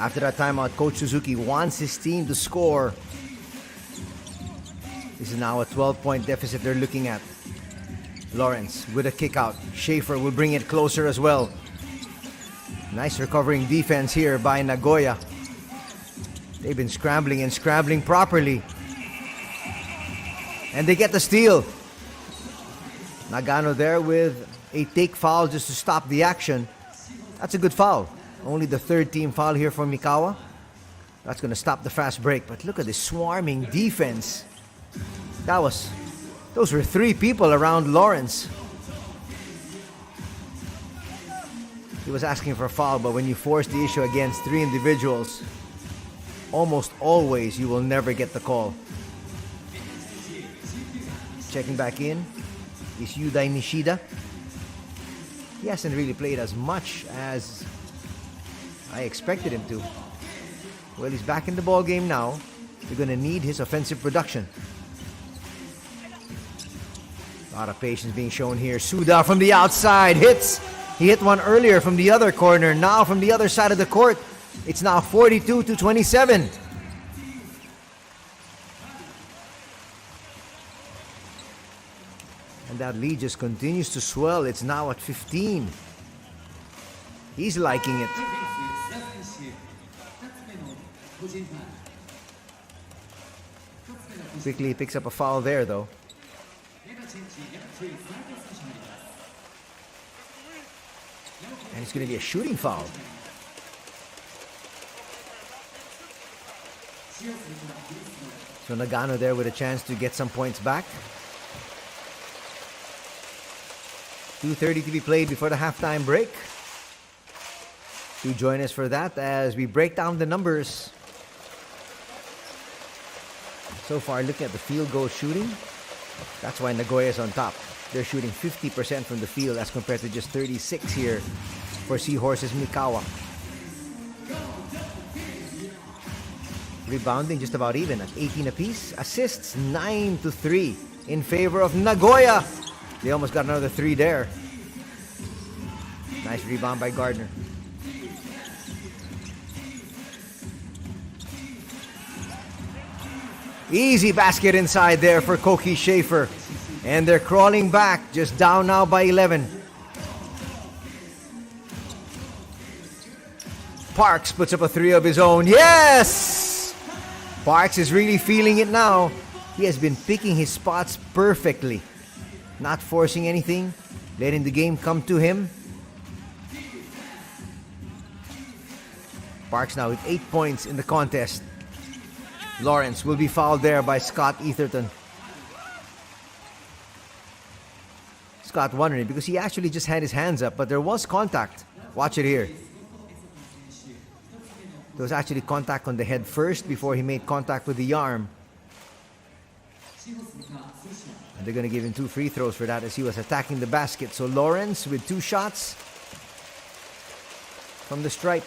After that timeout, Coach Suzuki wants his team to score. This is now a 12-point deficit they're looking at. Lawrence with a kick out. Schaefer will bring it closer as well. Nice recovering defense here by Nagoya. They've been scrambling and scrambling properly. And they get the steal. Nagano there with a take foul just to stop the action. That's a good foul. Only the third team foul here for Mikawa. That's going to stop the fast break. But look at this swarming defense. Those were three people around Lawrence. He was asking for a foul, but when you force the issue against three individuals, almost always you will never get the call. Checking back in is Yudai Nishida. He hasn't really played as much as I expected him to. Well, he's back in the ball game now. They're going to need his offensive production. A lot of patience being shown here. Suda from the outside hits. He hit one earlier from the other corner. Now from the other side of the court, it's now 42-27. And that lead just continues to swell. It's now at 15. He's liking it. Quickly he picks up a foul there though. And it's going to be a shooting foul. So Nagano there with a chance to get some points back. 2:30 to be played before the halftime break. Do join us for that as we break down the numbers. So far, looking at the field goal shooting, that's why Nagoya is on top. They're shooting 50% from the field as compared to just 36 here for Seahorses Mikawa. Rebounding just about even at 18 apiece. Assists 9-3 in favor of Nagoya. They almost got another 3 there. Nice rebound by Gardner. Easy basket inside there for Koki Schaefer. And they're crawling back, just down now by 11. Parks puts up a 3 of his own. Yes! Parks is really feeling it now. He has been picking his spots perfectly. Not forcing anything, letting the game come to him. Parks now with 8 points in the contest. Lawrence will be fouled there by Scott Etherton. Scott wondering because he actually just had his hands up, but there was contact. Watch it here. There was actually contact on the head first before he made contact with the arm. And they're going to give him 2 free throws for that as he was attacking the basket. So Lawrence with 2 shots from the stripe.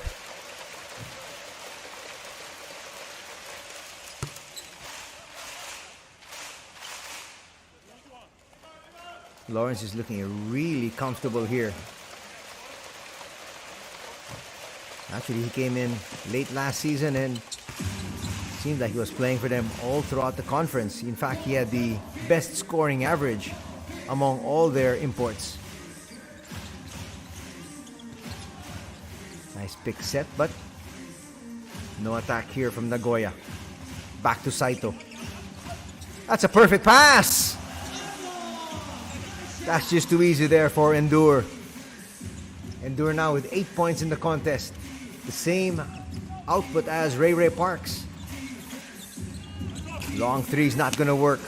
Lawrence is looking really comfortable here. Actually, he came in late last season and seemed like he was playing for them all throughout the conference. In fact, he had the best scoring average among all their imports. Nice pick set, but no attack here from Nagoya. Back to Saito. That's a perfect pass! That's just too easy there for Endure. Endure now with 8 points in the contest. The same output as Ray Parks. Long three's not gonna work.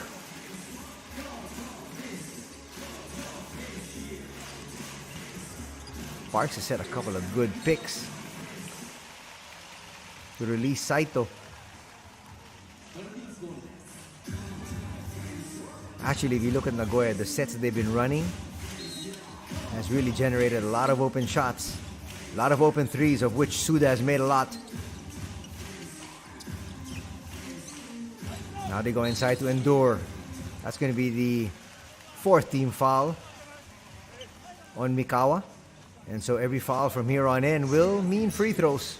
Parks has set a couple of good picks to release Saito. Actually, if you look at Nagoya, the sets that they've been running has really generated a lot of open shots. A lot of open threes, of which Suda has made a lot. Now they go inside to Endure. That's going to be the 4th team foul on Mikawa. And so every foul from here on in will mean free throws.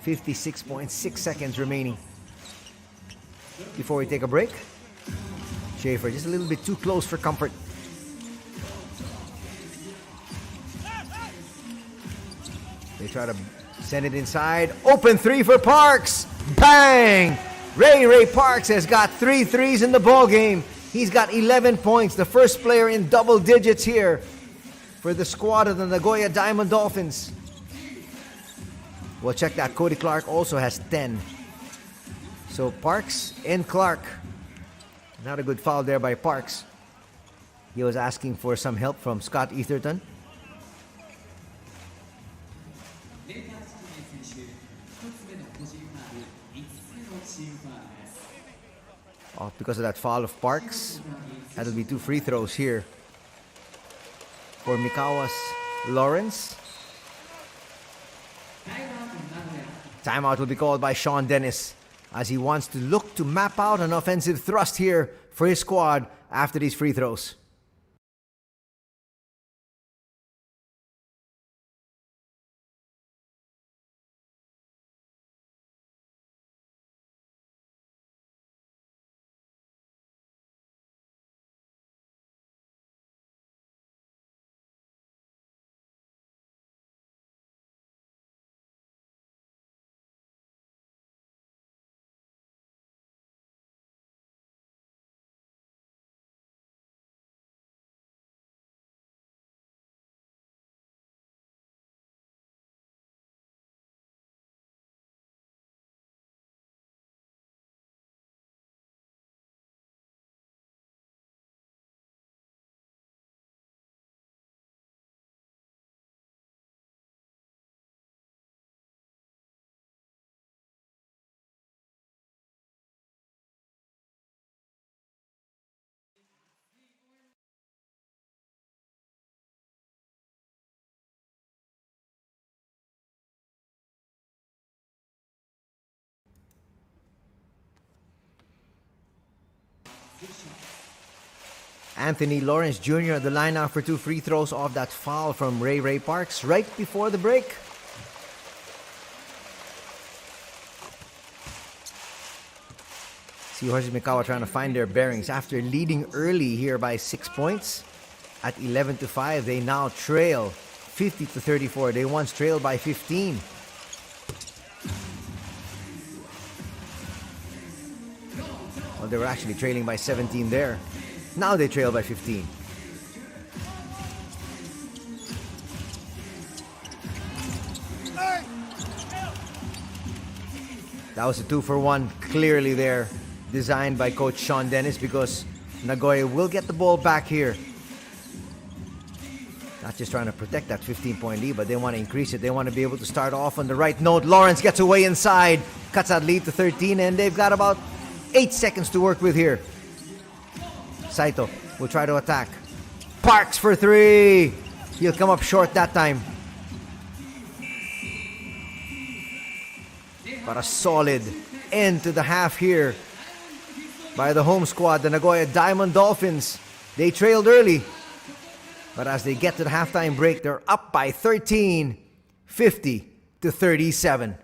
56.6 seconds remaining before we take a break. Schaefer just a little bit too close for comfort. They try to send it inside. Open three for Parks. Bang! Ray Parks has got 3 threes in the ball game. He's got 11 points. The first player in double digits here for the squad of the Nagoya Diamond Dolphins. We'll check that. Cody Clark also has 10. So Parks and Clark. Not a good foul there by Parks. He was asking for some help from Scott Etherton. Oh, because of that foul of Parks, that'll be 2 free throws here for Mikawa's Lawrence. Timeout will be called by Sean Dennis as he wants to look to map out an offensive thrust here for his squad after these free throws. Anthony Lawrence Jr. at the line now for 2 free throws off that foul from Ray Parks right before the break. Seahorses Mikawa trying to find their bearings after leading early here by 6 points. At 11-5, they now trail 50-34. They once trailed by 15. Well, they were actually trailing by 17 there. Now they trail by 15. That was a 2-for-1 clearly there, designed by Coach Sean Dennis, because Nagoya will get the ball back here. Not just trying to protect that 15-point lead, but they want to increase it. They want to be able to start off on the right note. Lawrence gets away inside, cuts that lead to 13, and they've got about 8 seconds to work with here. Saito will try to attack. Parks for 3. He'll come up short that time. But a solid end to the half here by the home squad, the Nagoya Diamond Dolphins. They trailed early, but as they get to the halftime break, they're up by 13, 50-37.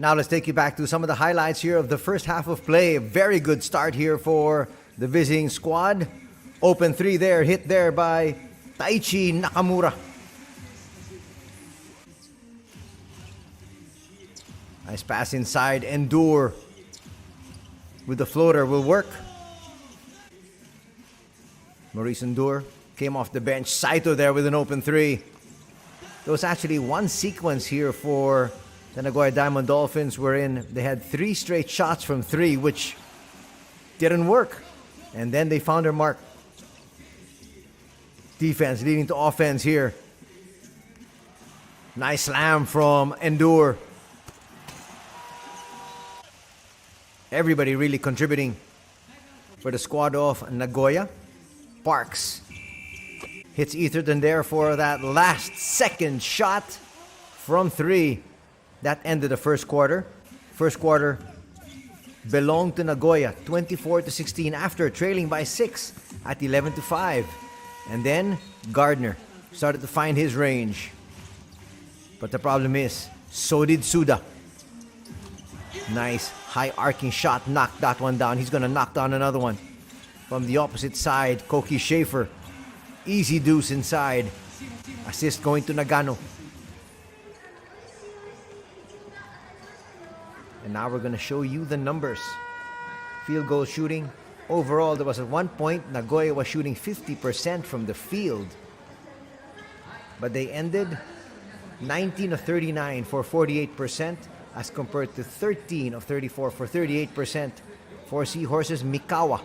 Now let's take you back to some of the highlights here of the first half of play. A very good start here for the visiting squad. Open three there, hit there by Taichi Nakamura. Nice pass inside, Endure with the floater will work. Maurice Endure came off the bench. Saito there with an open three. There was actually one sequence here for the Nagoya Diamond Dolphins wherein they had 3 straight shots from 3, which didn't work. And then they found their mark. Defense leading to offense here. Nice slam from Endure. Everybody really contributing for the squad of Nagoya. Parks hits Etherton there for that last second shot from 3. That ended the first quarter. First quarter belonged to Nagoya, 24-16 after trailing by 6 at 11-5. And then Gardner started to find his range. But the problem is, so did Suda. Nice high arcing shot, knocked that one down. He's going to knock down another one. From the opposite side, Koki Schaefer. Easy deuce inside. Assist going to Nagano. And now we're going to show you the numbers. Field goal shooting. Overall, there was at one point, Nagoya was shooting 50% from the field. But they ended 19 of 39 for 48% as compared to 13 of 34 for 38% for Seahorses Mikawa.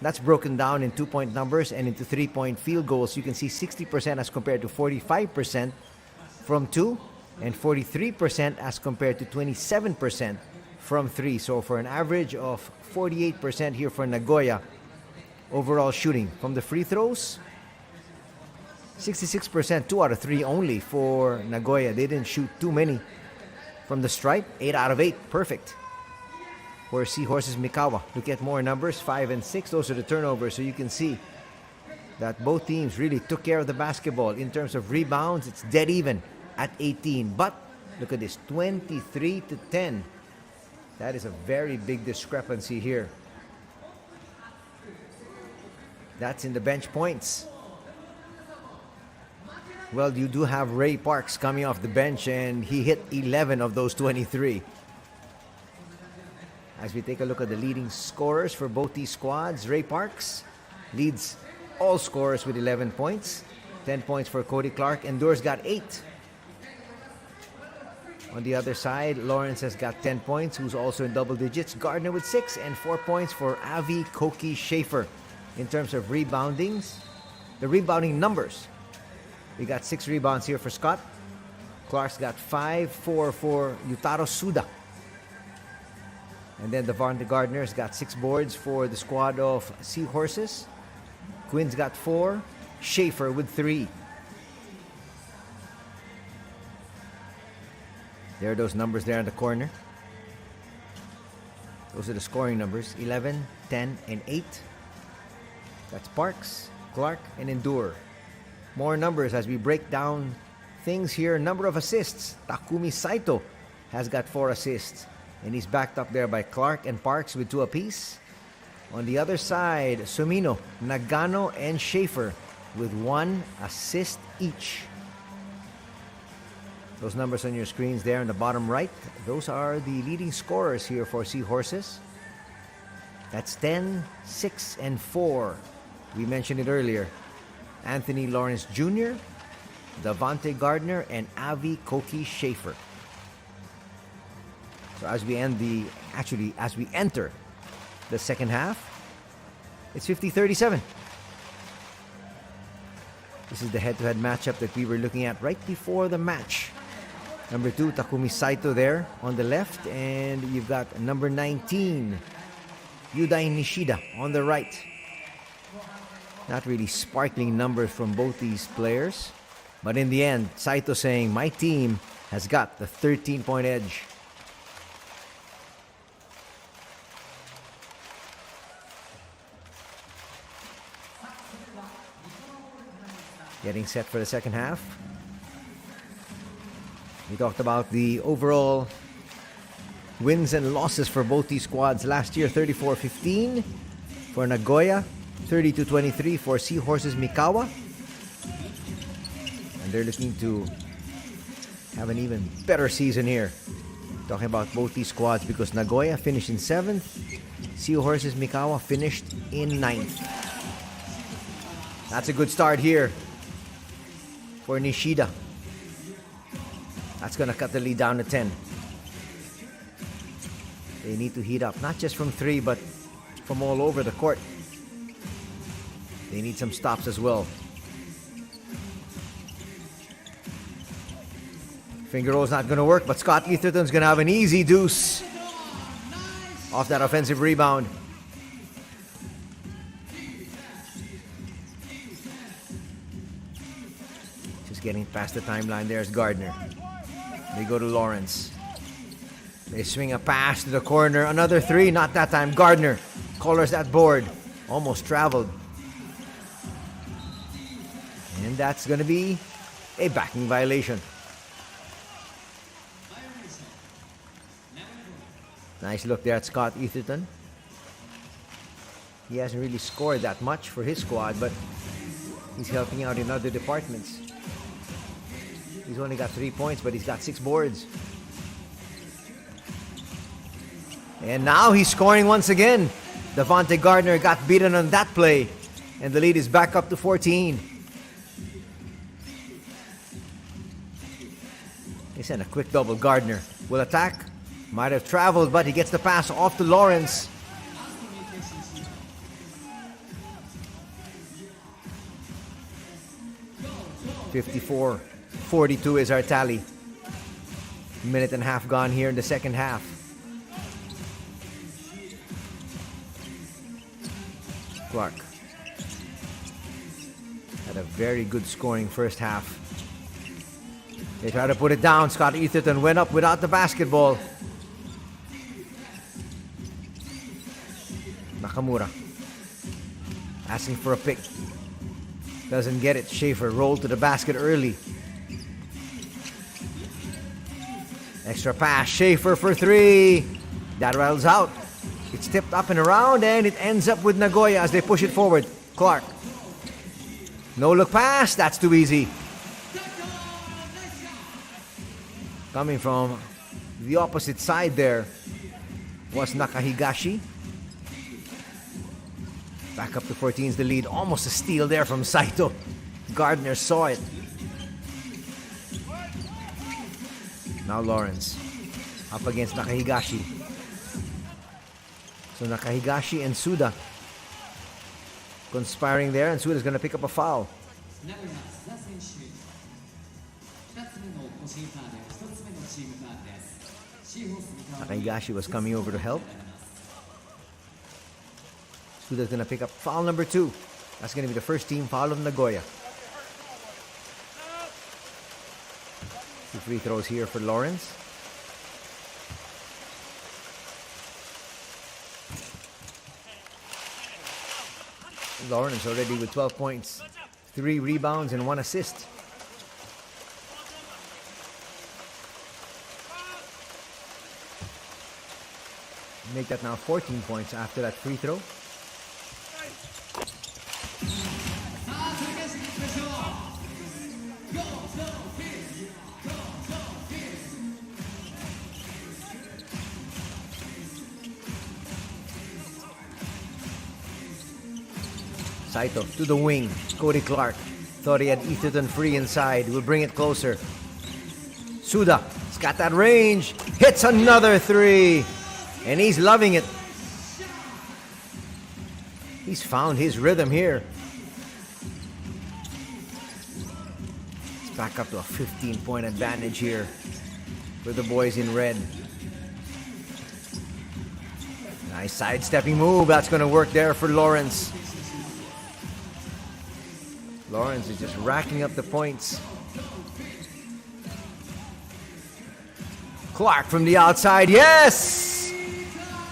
That's broken down in 2-point numbers and into 3-point field goals. You can see 60% as compared to 45% from 2 and 43% as compared to 27% from 3. So for an average of 48% here for Nagoya. Overall shooting from the free throws, 66%, 2 out of 3 only for Nagoya. They didn't shoot too many. From the stripe, 8 out of 8, perfect. For Seahorses Mikawa, look at more numbers, 5 and 6. Those are the turnovers, so you can see that both teams really took care of the basketball. In terms of rebounds, it's dead even at 18. But look at this, 23-10. That is a very big discrepancy here. That's in the bench points. Well, you do have Ray Parks coming off the bench, and he hit 11 of those 23. As we take a look at the leading scorers for both these squads, Ray Parks leads all scorers with 11 points. 10 points for Cody Clark. Endure's got 8. On the other side, Lawrence has got 10 points, who's also in double digits. Gardner with 6 and 4 points for Avi Koki Schaefer. In terms of reboundings, the rebounding numbers, we got 6 rebounds here for Scott. Clark's got 5, 4 for Yutaro Suda. And then Devontae Gardner's got 6 boards for the squad of Seahorses. Quinn's got 4. Schaefer with 3. There are those numbers there in the corner. Those are the scoring numbers. 11, 10, and 8. That's Parks, Clark, and Endure. More numbers as we break down things here. Number of assists. Takumi Saito has got 4 assists. And he's backed up there by Clark and Parks with 2 apiece. On the other side, Sumino, Nagano, and Schaefer with 1 assist each. Those numbers on your screens there in the bottom right, those are the leading scorers here for Seahorses. That's 10, 6, and 4. We mentioned it earlier. Anthony Lawrence Jr., Devontae Gardner, and Avi Koki Schaefer. So as we enter the second half, it's 50-37. This is the head-to-head matchup that we were looking at right before the match. Number 2, Takumi Saito there on the left, and you've got number 19, Yudai Nishida on the right. Not really sparkling numbers from both these players, but in the end, Saito saying, my team has got the 13-point edge. Getting set for the second half. We talked about the overall wins and losses for both these squads. Last year, 34-15 for Nagoya, 32-23 for Seahorses Mikawa. And they're looking to have an even better season here. Talking about both these squads because Nagoya finished in 7th, Seahorses Mikawa finished in 9th. That's a good start here for Nishida. That's going to cut the lead down to 10. They need to heat up, not just from 3, but from all over the court. They need some stops as well. Finger roll's not going to work, but Scott Etherton's going to have an easy deuce off that offensive rebound. Just getting past the timeline. There's Gardner. They go to Lawrence. They swing a pass to the corner. Another 3, not that time. Gardner colors that board. Almost traveled. And that's going to be a backing violation. Nice look there at Scott Etherton. He hasn't really scored that much for his squad, but he's helping out in other departments. He's only got 3 points, but he's got 6 boards. And now he's scoring once again. Devontae Gardner got beaten on that play, and the lead is back up to 14. They sent a quick double. Gardner will attack. Might have traveled, but he gets the pass off to Lawrence. (54-42) is our tally. Minute and a half gone here in the second half. Clark had a very good scoring first half. They try to put it down. Scott Etherton went up without the basketball. Nakamura asking for a pick. Doesn't get it. Schaefer rolled to the basket early. Extra pass. Schaefer for 3. That rattles out. It's tipped up and around, and it ends up with Nagoya as they push it forward. Clark. No look pass. That's too easy. Coming from the opposite side there was Nakahigashi. Back up to 14 is the lead. Almost a steal there from Saito. Gardner saw it. Now Lawrence up against Nakahigashi. So Nakahigashi and Suda conspiring there, and Suda's going to pick up a foul. Nakahigashi was coming over to help. Suda's going to pick up foul number 2. That's going to be the first team foul of Nagoya. 2 free throws here for Lawrence. Lawrence already with 12 points, 3 rebounds, and 1 assist. Make that now 14 points after that free throw. Saito to the wing. Cody Clark thought he had Etherton free inside. Will bring it closer. Suda, he's got that range. Hits another 3. And he's loving it. He's found his rhythm here. It's back up to a 15-point advantage here for the boys in red. Nice sidestepping move. That's going to work there for Lawrence. Lawrence is just racking up the points. Clark from the outside. Yes!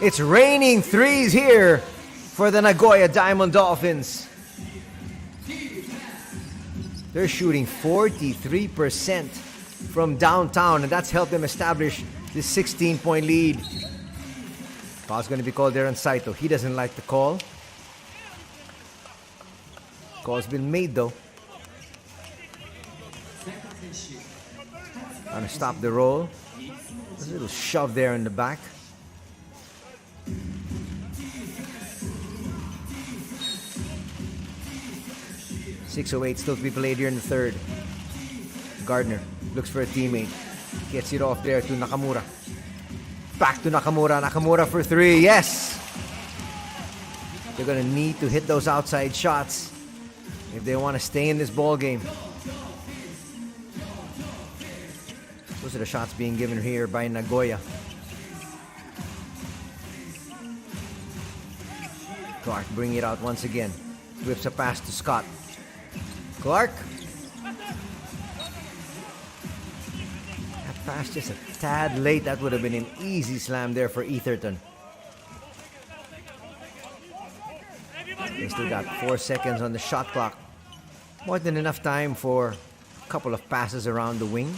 It's raining threes here for the Nagoya Diamond Dolphins. They're shooting 43% from downtown, and that's helped them establish this 16-point lead. Foul's going to be called there on Saito. He doesn't like the call. Call's been made though. Trying to stop the roll. There's a little shove there in the back. .608 still to be played here in the third. Gardner looks for a teammate. Gets it off there to Nakamura. Back to Nakamura. Nakamura for three. Yes! They're going to need to hit those outside shots if they want to stay in this ball game. Those are the shots being given here by Nagoya. Clark bringing it out once again. Whips a pass to Scott. Clark. That pass just a tad late. That would have been an easy slam there for Etherton. They still got 4 seconds on the shot clock. More than enough time for a couple of passes around the wing.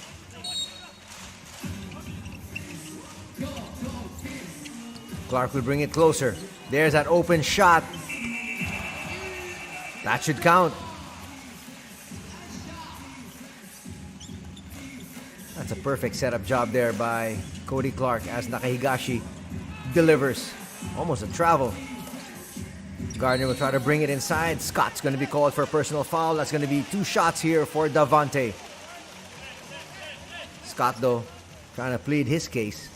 Clark will bring it closer. There's that open shot. That should count. That's a perfect setup job there by Cody Clark as Nakahigashi delivers. Almost a travel. Gardner will try to bring it inside. Scott's going to be called for a personal foul. That's going to be 2 shots here for Davante. Scott, though, trying to plead his case.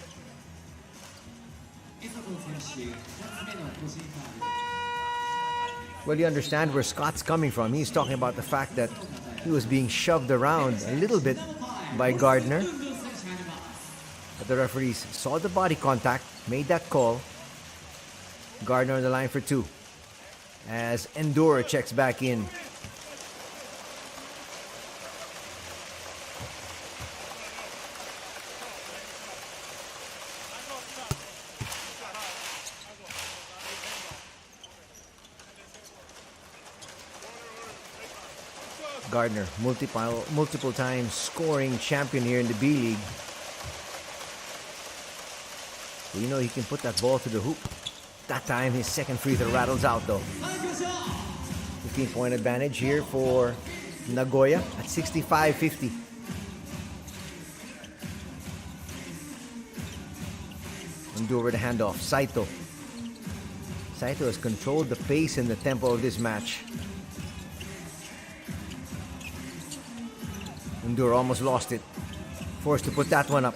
Well, you understand where Scott's coming from. He's talking about the fact that he was being shoved around a little bit by Gardner. But the referees saw the body contact, made that call. Gardner on the line for 2. As Endure checks back in. Gardner, multiple times scoring champion here in the B-League. So you know he can put that ball to the hoop. That time his second free throw rattles out though. 15-point advantage here for Nagoya at 65-50. Undo over the handoff. Saito. Saito has controlled the pace and the tempo of this match. Endure almost lost it. Forced to put that one up.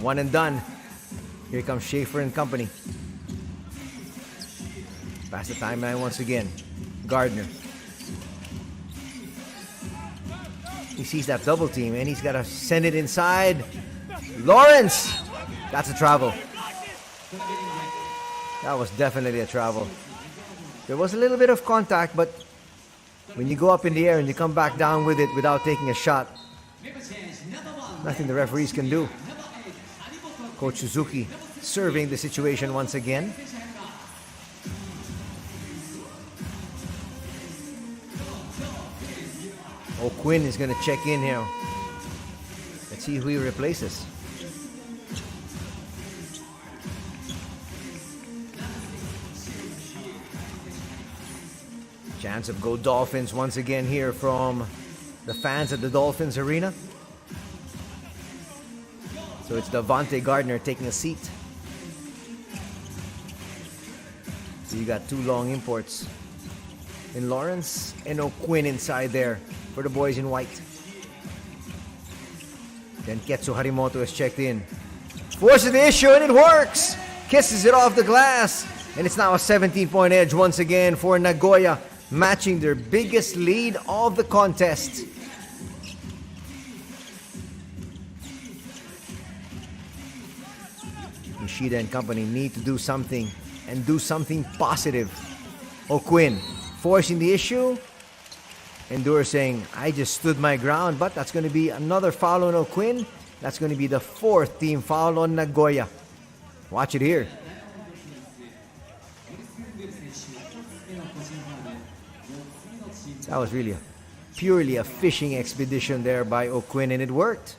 One and done. Here comes Schaefer and company. Past the timeline once again. Gardner. He sees that double team and he's got to send it inside. Lawrence! That's a travel. That was definitely a travel. There was a little bit of contact, but when you go up in the air and you come back down with it without taking a shot, nothing the referees can do. Coach Suzuki surveying the situation once again. O'Quinn is going to check in here. Let's see who he replaces. Chance of go Dolphins once again here from the fans at the Dolphins arena. So it's Davante Gardner taking a seat. So you got 2 long imports in Lawrence and O'Quinn inside there for the boys in white. Then Ketsu Harimoto has checked in. Forces the issue and it works! Kisses it off the glass. And it's now a 17-point edge once again for Nagoya, matching their biggest lead of the contest. Nishida and company need to do something and do something positive. O'Quinn forcing the issue. Endure saying, I just stood my ground, but that's going to be another foul on O'Quinn. That's going to be the 4th team foul on Nagoya. Watch it here. That was really purely a fishing expedition there by O'Quinn, and it worked.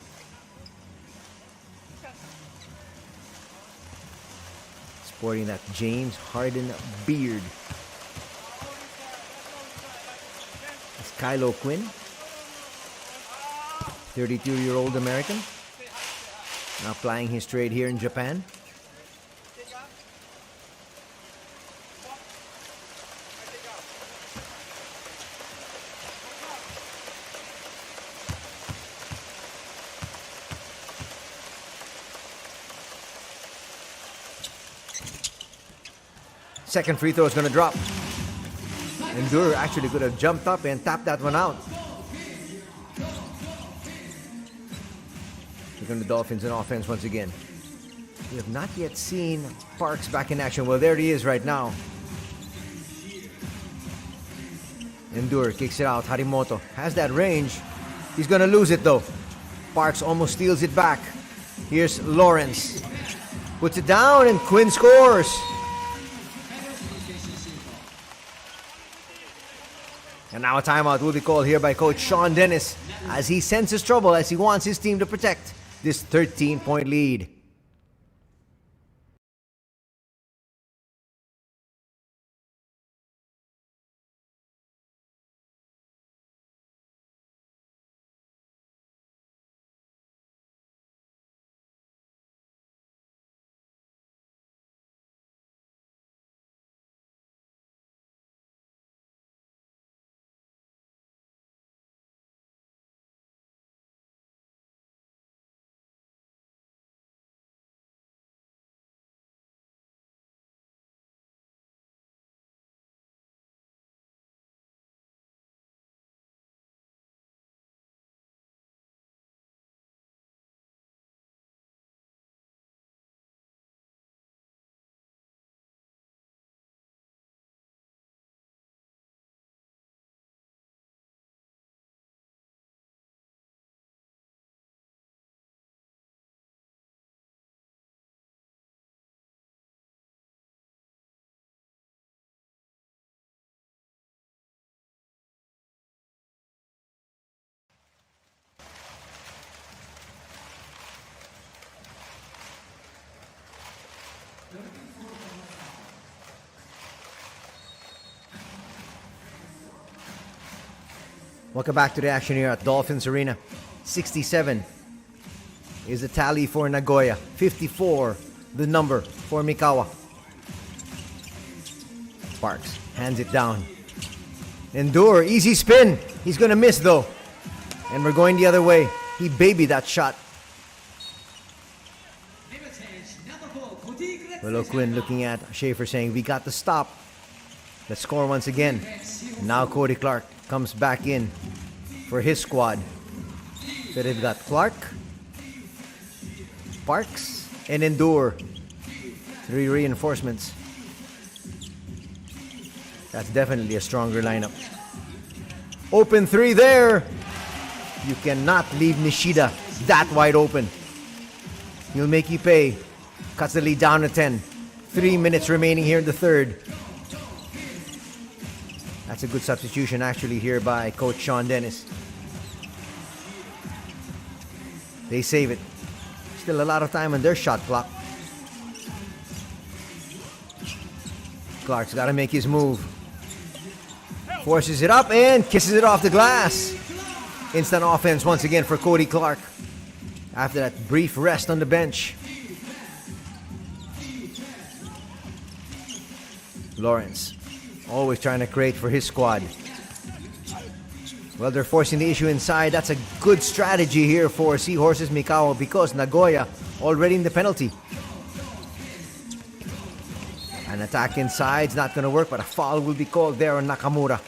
sporting that James Harden beard. It's Kylo Quinn, 32-year-old American, now plying his trade here in Japan. Second free throw is going to drop. Endure actually could have jumped up and tapped that one out. Here come the Dolphins in offense once again. We have not yet seen Parks back in action. Well, there he is right now. Endure kicks it out. Harimoto has that range. He's going to lose it though. Parks almost steals it back. Here's Lawrence. Puts it down and Quinn scores. And now a timeout will be called here by Coach Sean Dennis as he senses trouble as he wants his team to protect this 13-point lead. Welcome back to the action here at Dolphins Arena. 67 is the tally for Nagoya. 54 the number for Mikawa. Parks hands it down. Endure, easy spin. He's going to miss though. And we're going the other way. He babied that shot. Willow Quinn looking at Schaefer saying, we got to stop. Let's score once again. Now Cody Clark comes back in for his squad. So they've got Clark, Parks, and Endure. 3 reinforcements. That's definitely a stronger lineup. Open 3 there. You cannot leave Nishida that wide open. He'll make you pay. Cuts the lead down to 10. 3 minutes remaining here in the third. That's a good substitution actually here by Coach Sean Dennis. They save it. Still a lot of time on their shot clock. Clark's got to make his move. Forces it up and kisses it off the glass. Instant offense once again for Cody Clark after that brief rest on the bench. Lawrence always trying to create for his squad. Well, they're forcing the issue inside. That's a good strategy here for Seahorses Mikawa because Nagoya already in the penalty. An attack inside is not going to work, but a foul will be called there on Nakamura.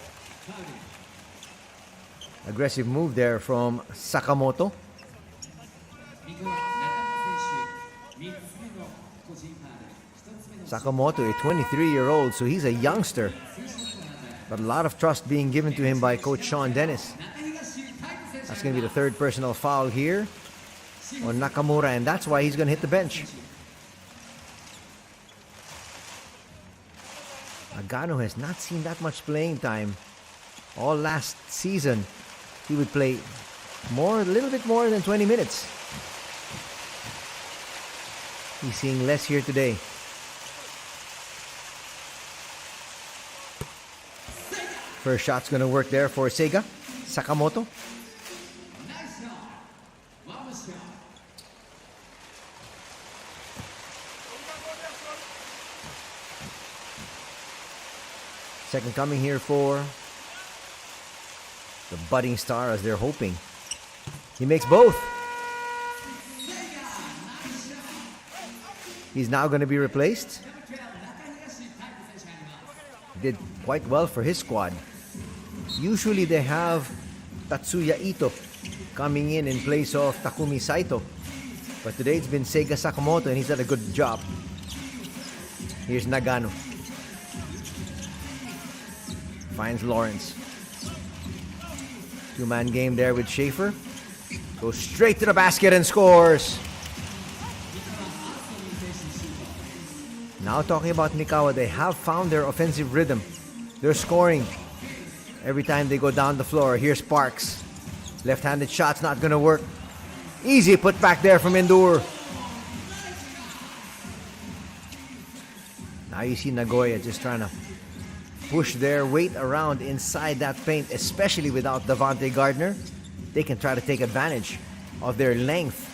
Aggressive move there from Sakamoto. Sakamoto, a 23-year-old, so he's a youngster. But a lot of trust being given to him by Coach Sean Dennis. That's going to be the third personal foul here on Nakamura, and that's why he's going to hit the bench. Agano has not seen that much playing time. All last season, he would play a little bit more than 20 minutes. He's seeing less here today. First shot's gonna work there for Seiga Sakamoto. Second coming here for the budding star, as they're hoping. He makes both. He's now going to be replaced. He did quite well for his squad. Usually they have Tatsuya Ito coming in place of Takumi Saito. But today it's been Seiga Sakamoto, and he's done a good job. Here's Nagano. Finds Lawrence. Two-man game there with Schaefer. Goes straight to the basket and scores. Now talking about Mikawa, they have found their offensive rhythm. They're scoring every time they go down the floor. Here's Sparks. Left-handed shot's not gonna work. Easy put back there from Endure. Now you see Nagoya just trying to push their weight around inside that paint, especially without Davante Gardner. They can try to take advantage of their length.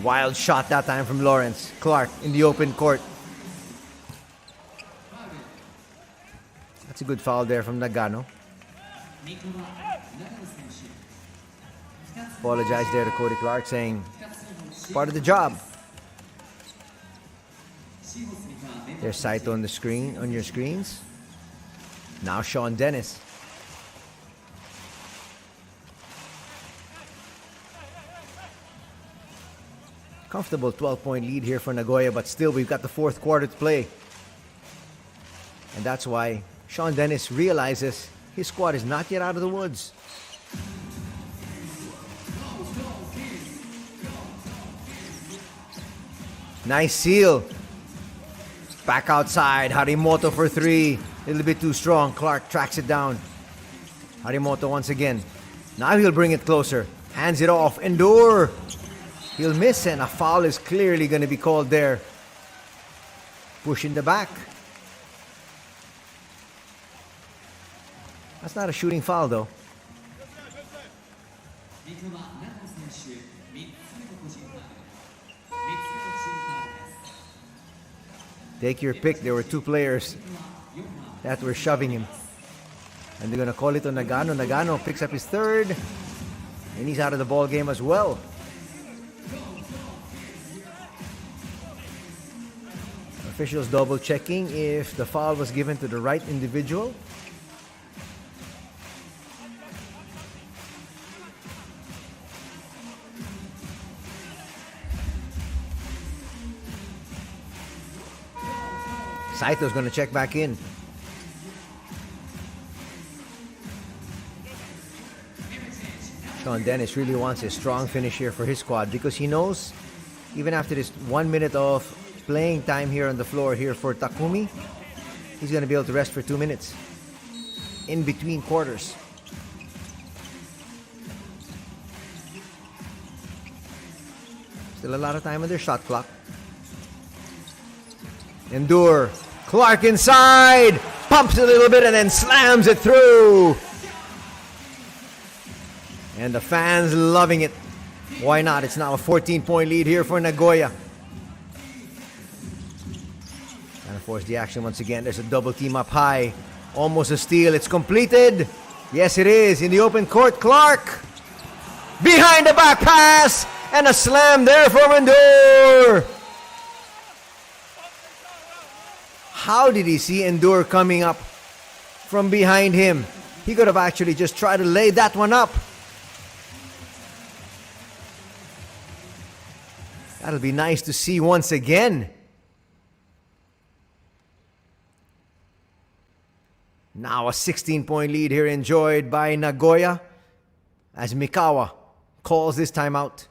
Wild shot that time from Lawrence. Clark in the open court. That's a good foul there from Nagano. Apologize there to Cody Clark, saying part of the job. There's Saito on the screen, on your screens. Now Sean Dennis. Comfortable 12-point lead here for Nagoya, but still we've got the fourth quarter to play. And that's why Sean Dennis realizes his squad is not yet out of the woods. Nice seal. Back outside. Harimoto for three. A little bit too strong. Clark tracks it down. Harimoto once again. Now he'll bring it closer. Hands it off. Endure. He'll miss, and a foul is clearly going to be called there. Push in the back. That's not a shooting foul, though. Take your pick. There were two players that were shoving him. And they're going to call it on Nagano. Nagano picks up his third. And he's out of the ball game as well. Officials double checking if the foul was given to the right individual. Saito's going to check back in. Sean Dennis really wants a strong finish here for his squad, because he knows even after this 1 minute of playing time here on the floor here for Takumi, he's going to be able to rest for 2 minutes in between quarters. Still a lot of time on their shot clock. Endure. Clark inside. Pumps a little bit and then slams it through. And the fans loving it. Why not? It's now a 14-point lead here for Nagoya. And of course the action once again. There's a double team up high. Almost a steal. It's completed. Yes, it is. In the open court, Clark. Behind the back pass. And a slam there from Endure. How did he see Endure coming up from behind him? He could have actually just tried to lay that one up. That'll be nice to see once again. Now a 16-point lead here enjoyed by Nagoya as Mikawa calls this timeout.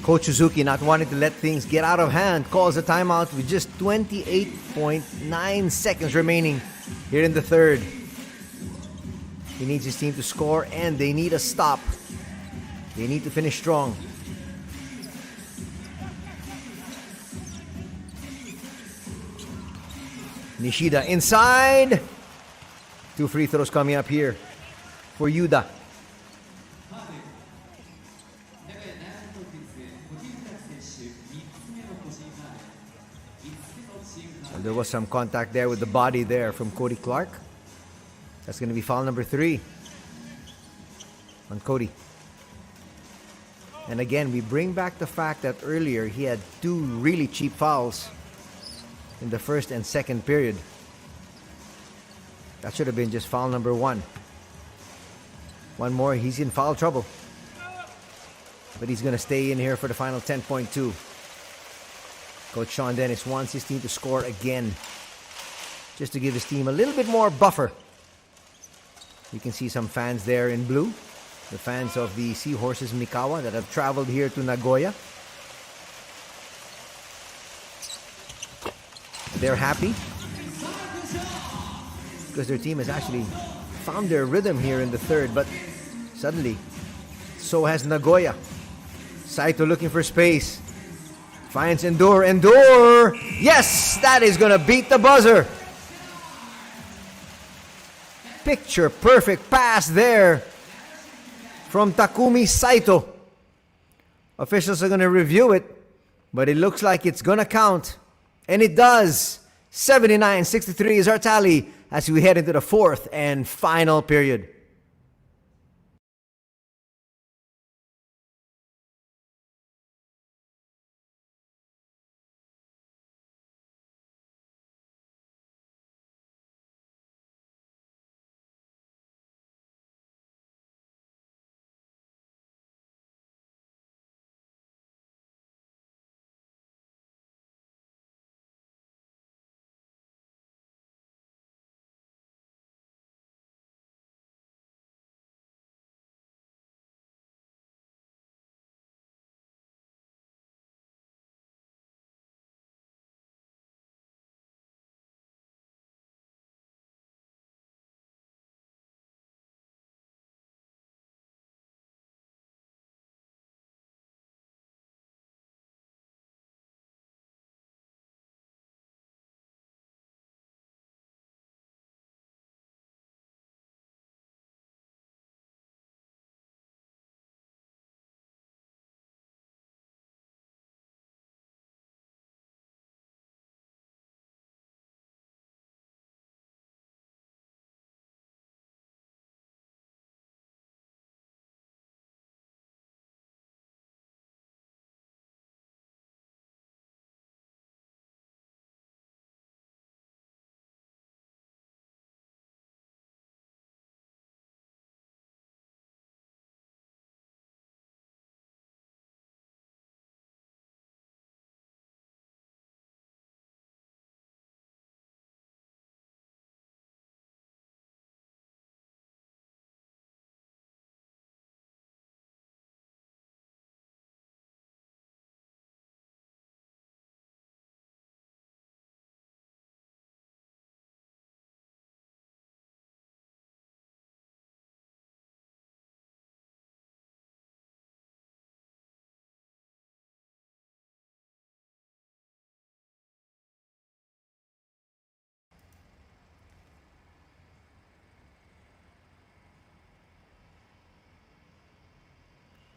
Coach Suzuki, not wanting to let things get out of hand, calls a timeout with just 28.9 seconds remaining here in the third. He needs his team to score, and they need a stop. They need to finish strong. Nishida inside. 2 free throws coming up here for Yuda. And there was some contact there with the body there from Cody Clark. That's going to be foul number 3 on Cody. And again, we bring back the fact that earlier he had 2 really cheap fouls in the first and second period. That should have been just foul number 1. One more, he's in foul trouble. But he's going to stay in here for the final 10.2. Coach Sean Dennis wants his team to score again, just to give his team a little bit more buffer. You can see some fans there in blue, the fans of the Seahorses Mikawa that have traveled here to Nagoya. They're happy because their team has actually found their rhythm here in the third, but suddenly, so has Nagoya. Saito looking for space. Finds Endure. Endure! Yes! That is going to beat the buzzer. Picture perfect pass there from Takumi Saito. Officials are going to review it, but it looks like it's going to count. And it does. 79-63 is our tally as we head into the fourth and final period.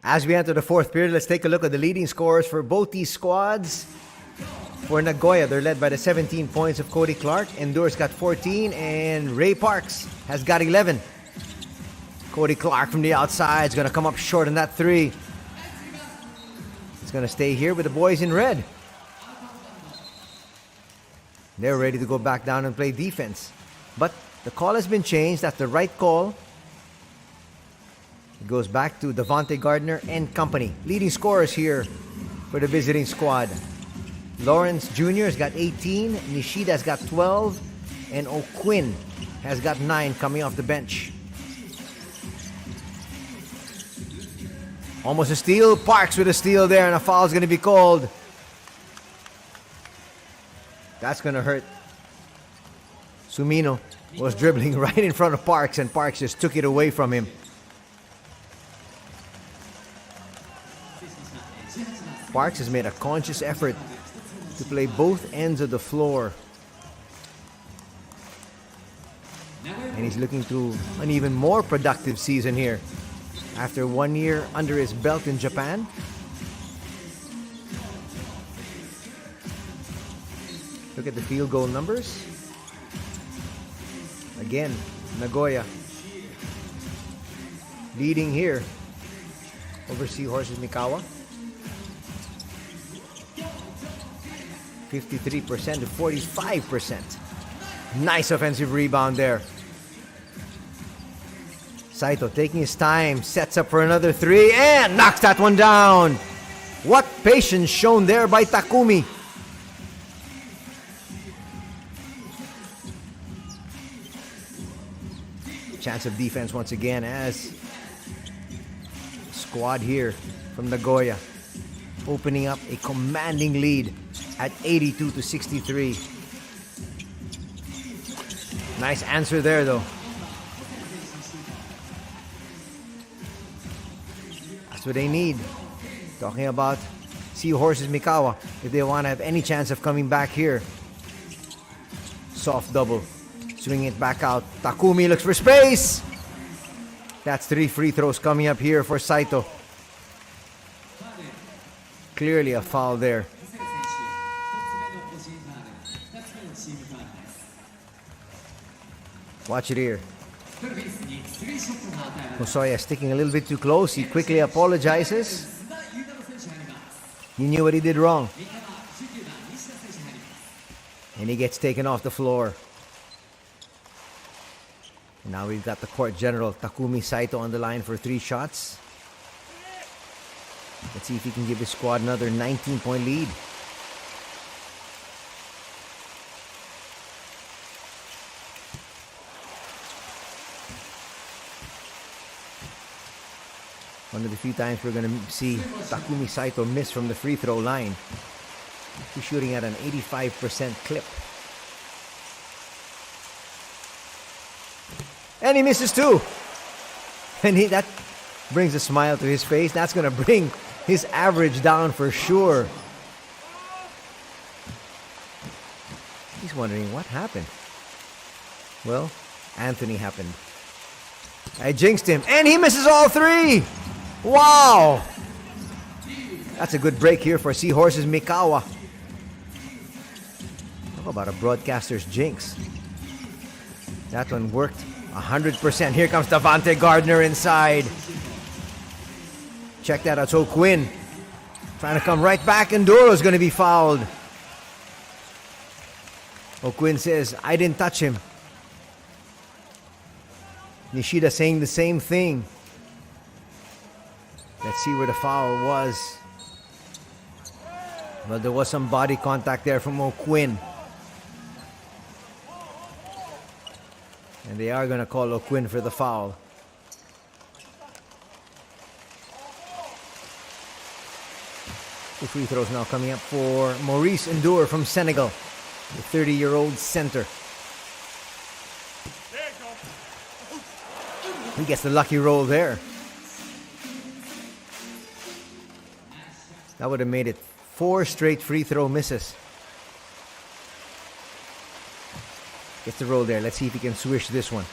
As we enter the fourth period, let's take a look at the leading scorers for both these squads. For Nagoya, they're led by the 17 points of Cody Clark. Endure's got 14, and Ray Parks has got 11. Cody Clark from the outside is going to come up short on that 3. He's going to stay here with the boys in red. They're ready to go back down and play defense. But the call has been changed. That's the right call. It goes back to Devontae Gardner and company. Leading scorers here for the visiting squad. Lawrence Jr. has got 18. Nishida's got 12. And O'Quinn has got 9 coming off the bench. Almost a steal. Parks with a steal there, and a foul is going to be called. That's going to hurt. Sumino was dribbling right in front of Parks, and Parks just took it away from him. Parks has made a conscious effort to play both ends of the floor. And he's looking to an even more productive season here. After 1 year under his belt in Japan. Look at the field goal numbers. Again, Nagoya leading here over Seahorses Mikawa. 53% to 45%. Nice offensive rebound there. Saito taking his time, sets up for another three, and knocks that one down. What patience shown there by Takumi. Chance of defense once again as squad here from Nagoya opening up a commanding lead at 82 to 63. Nice answer there though. That's what they need. Talking about Seahorses Mikawa, if they want to have any chance of coming back here. Soft double. Swing it back out. Takumi looks for space. That's 3 free throws coming up here for Saito. Clearly a foul there. Watch it here. Hosoya sticking a little bit too close. He quickly apologizes. He knew what he did wrong. And he gets taken off the floor. Now we've got the court general, Takumi Saito, on the line for 3 shots. Let's see if he can give his squad another 19-point lead. One of the few times we're going to see Takumi Saito miss from the free throw line. He's shooting at an 85% clip. And he misses too. And that brings a smile to his face. That's going to bring his average down for sure. He's wondering what happened. Well, Anthony happened. I jinxed him. And he misses all 3. Wow. That's a good break here for Seahorses Mikawa. Talk about a broadcaster's jinx. That one worked 100%. Here comes Davante Gardner inside. Check that out. So Quinn trying to come right back, and Doro's going to be fouled. O'Quinn says, I didn't touch him. Nishida saying the same thing. Let's see where the foul was. Well, there was some body contact there from O'Quinn. And they are going to call O'Quinn for the foul. The free throws now coming up for Maurice Ndour from Senegal, the 30-year-old center. He gets the lucky roll there. That would have made it 4 straight free throw misses. Gets the roll there. Let's see if he can swish this one.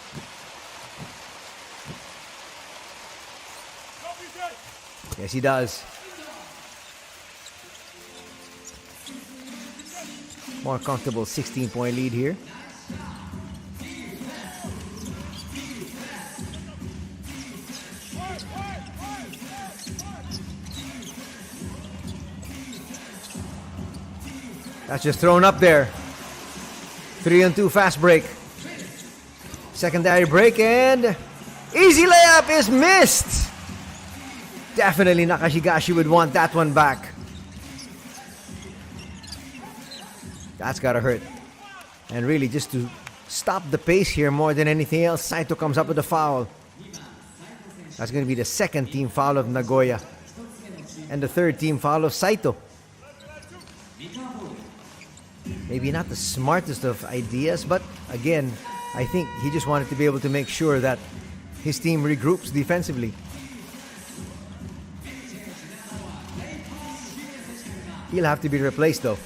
Yes, he does. More comfortable 16-point lead here. That's just thrown up there. 3-on-2 fast break. Secondary break, and easy layup is missed. Definitely Nakashigashi would want that one back. That's gotta hurt. And really just to stop the pace here more than anything else, Saito comes up with a foul. That's gonna be the second team foul of Nagoya. And the third team foul of Saito. Maybe not the smartest of ideas, but again, I think he just wanted to be able to make sure that his team regroups defensively. He'll have to be replaced though.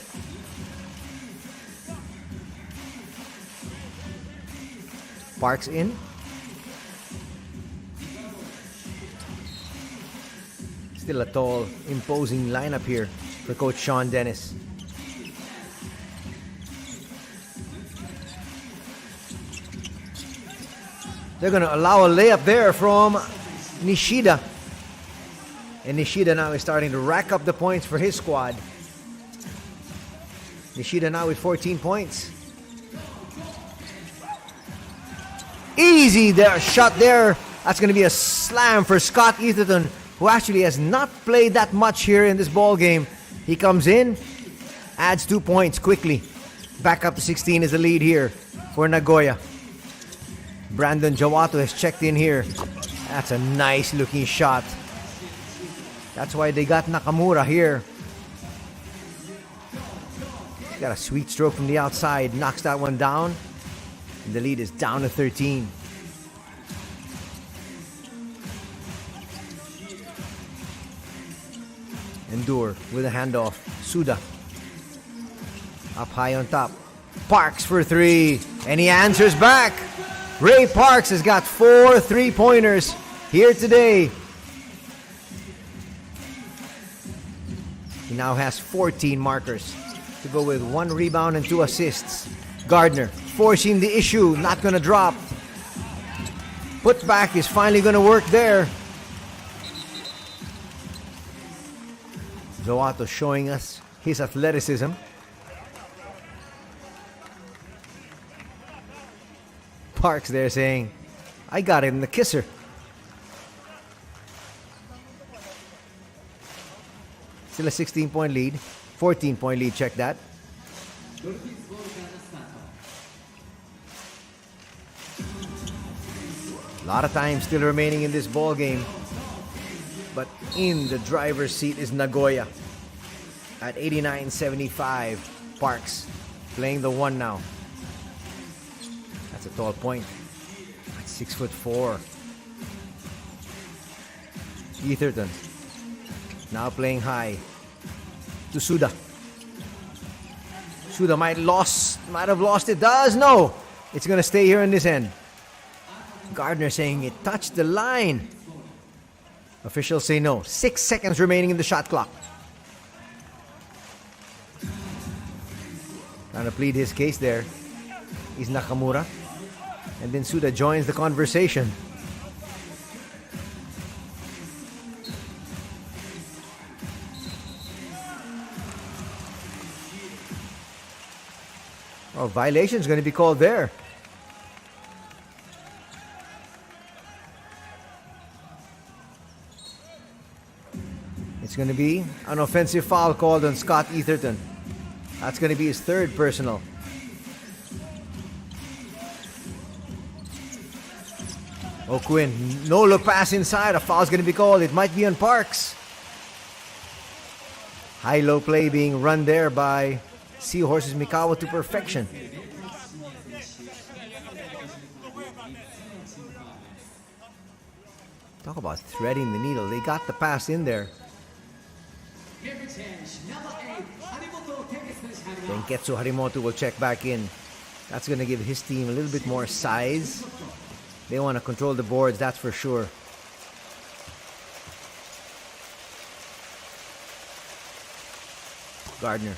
Parks in. Still a tall, imposing lineup here for Coach Sean Dennis. They're going to allow a layup there from Nishida. And Nishida now is starting to rack up the points for his squad. Nishida now with 14 points. Easy there, shot there. That's going to be a slam for Scott Etherton, who actually has not played that much here in this ball game. He comes in, adds 2 points quickly. Back up to 16 is the lead here for Nagoya. Brandon Jawato has checked in here. That's a nice looking shot. That's why they got Nakamura here. He's got a sweet stroke from the outside. Knocks that one down. And the lead is down to 13. Endure with a handoff. Suda. Up high on top. Parks for three. And he answers back. Ray Parks has got 4 3-pointers here today. He now has 14 markers to go with 1 rebound and 2 assists. Gardner forcing the issue, not going to drop. Put back is finally going to work there. Zawato showing us his athleticism. Parks there saying, I got it in the kisser. Still a 16-point lead. 14-point lead, check that. A lot of time still remaining in this ball game. But in the driver's seat is Nagoya. At 89-75. Parks playing the one now. That's a tall point. At 6'4". Etherton now playing high to Suda. Suda might have lost it. Does no. It's gonna stay here in this end. Gardner saying it touched the line. Officials say no. 6 seconds remaining in the shot clock. Trying to plead his case there is Nakamura. And then Suda joins the conversation. Oh, violation is going to be called there. It's going to be an offensive foul called on Scott Etherton. That's going to be his 3rd personal. O'Quinn, no look pass inside. A foul's going to be called. It might be on Parks. High-low play being run there by Seahorses Mikawa to perfection. Talk about threading the needle. They got the pass in there. Denketsu Harimoto will check back in. That's going to give his team a little bit more size. They want to control the boards, that's for sure. Gardner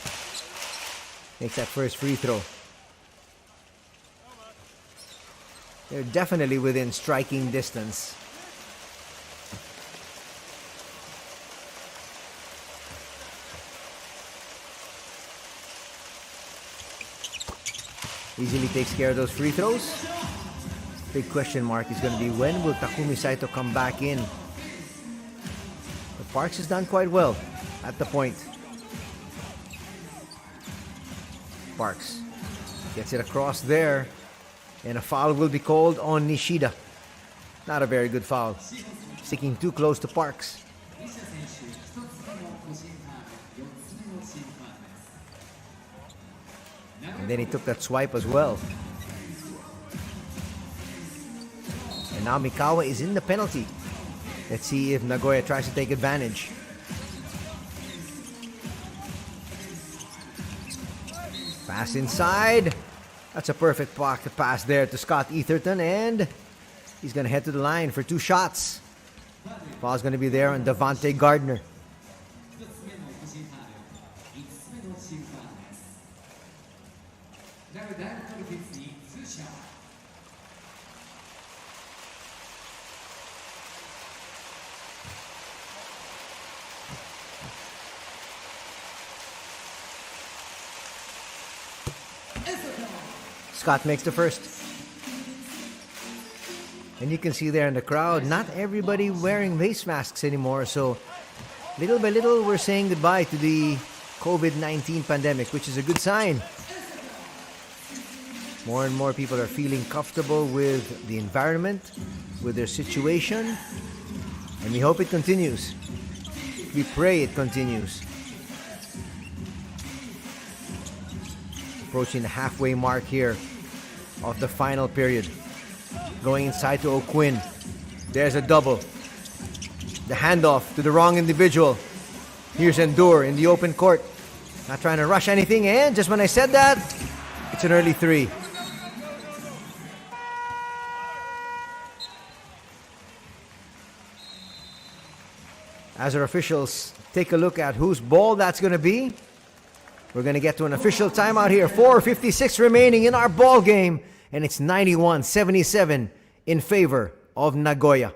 makes that first free throw. They're definitely within striking distance. Easily takes care of those free throws. Big question mark is going to be, when will Takumi Saito come back in? But Parks has done quite well at the point. Parks gets it across there, and a foul will be called on Nishida. Not a very good foul. Sticking too close to Parks. And then he took that swipe as well. And now Mikawa is in the penalty. Let's see if Nagoya tries to take advantage. Pass inside. That's a perfect pocket pass there to Scott Etherton, and he's going to head to the line for 2 shots. Foul's going to be there on Devontae Gardner. Scott makes the first. And you can see there in the crowd, not everybody wearing face masks anymore. So little by little, we're saying goodbye to the COVID-19 pandemic, which is a good sign. More and more people are feeling comfortable with the environment, with their situation. And we hope it continues. We pray it continues. Approaching the halfway mark here of the final period. Going inside to O'Quinn. There's a double. The handoff to the wrong individual. Here's Endure in the open court. Not trying to rush anything, and just when I said that, it's an early 3. As our officials take a look at whose ball that's going to be, we're going to get to an official timeout here. 4:56 remaining in our ball game, and it's 91-77 in favor of Nagoya.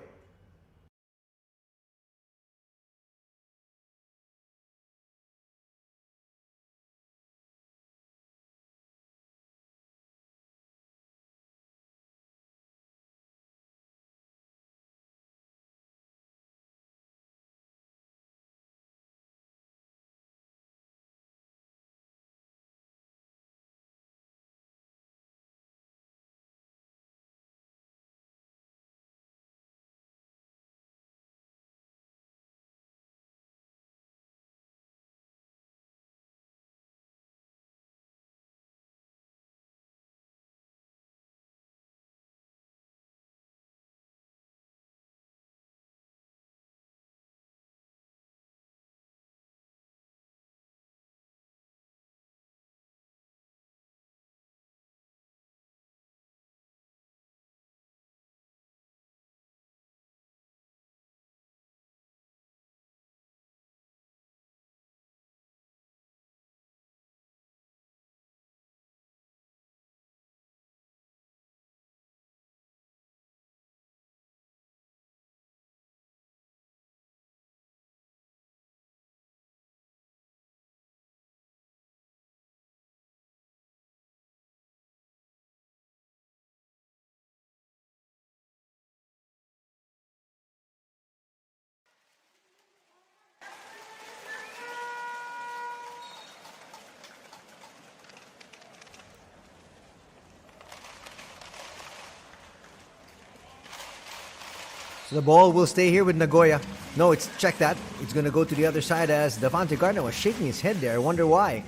So the ball will stay here with Nagoya. No, check that. It's going to go to the other side as Devontae Gardner was shaking his head there. I wonder why.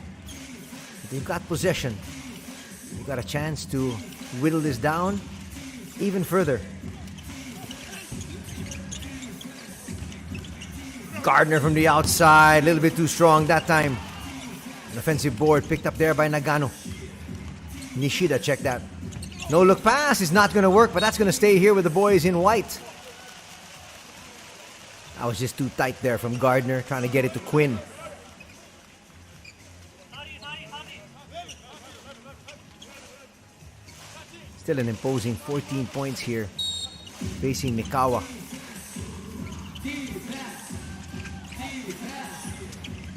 But they've got possession. They've got a chance to whittle this down even further. Gardner from the outside. A little bit too strong that time. An offensive board picked up there by Nagano. Nishida, check that. No look pass is not going to work, but that's going to stay here with the boys in white. I was just too tight there from Gardner, trying to get it to Quinn. Still an imposing 14 points here, facing Mikawa.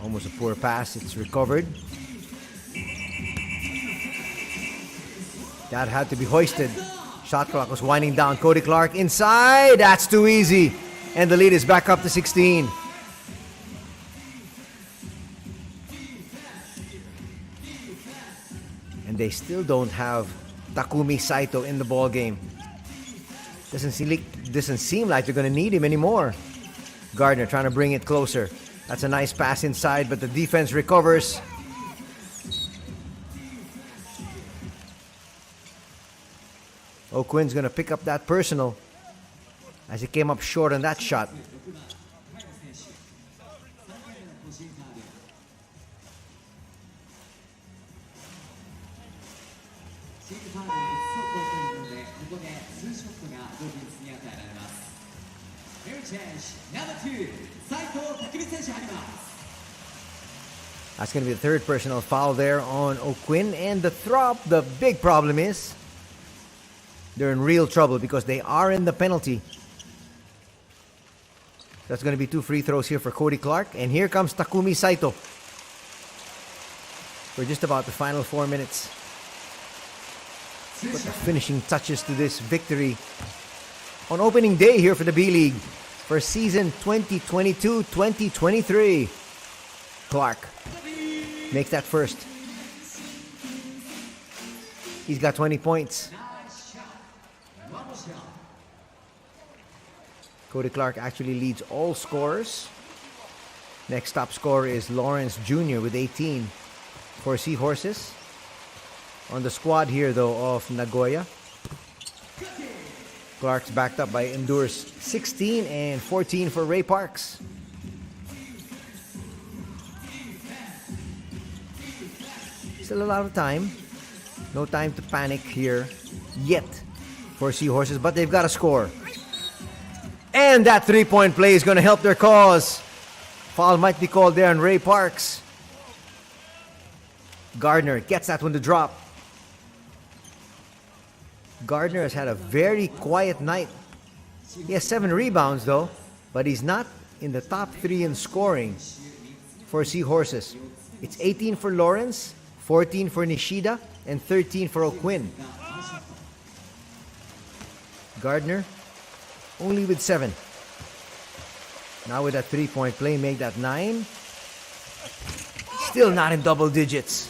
Almost a poor pass, it's recovered. That had to be hoisted. Shot clock was winding down. Cody Clark inside, that's too easy. And the lead is back up to 16. And they still don't have Takumi Saito in the ball game. Doesn't seem like they're going to need him anymore. Gardner trying to bring it closer. That's a nice pass inside, but the defense recovers. O'Quinn's going to pick up that personal as he came up short on that shot. That's going to be the third personal foul there on O'Quinn. And the big problem is they're in real trouble because they are in the penalty. That's going to be 2 free throws here for Cody Clark. And here comes Takumi Saito for just about the final 4 minutes. Put the finishing touches to this victory on opening day here for the B-League for season 2022-2023. Clark makes that first. He's got 20 points. Cody Clark actually leads all scorers. Next top scorer is Lawrence Jr. with 18 for Seahorses. On the squad here, though, of Nagoya, Clark's backed up by Endur's 16 and 14 for Ray Parks. Still a lot of time. No time to panic here yet for Seahorses, but they've got to score. And that three-point play is going to help their cause. Foul might be called there on Ray Parks. Gardner gets that one to drop. Gardner has had a very quiet night. He has 7 rebounds though, but he's not in the top 3 in scoring for Seahorses. It's 18 for Lawrence, 14 for Nishida, and 13 for O'Quinn. Gardner only with 7. Now with that three-point play, make that 9. Still not in double digits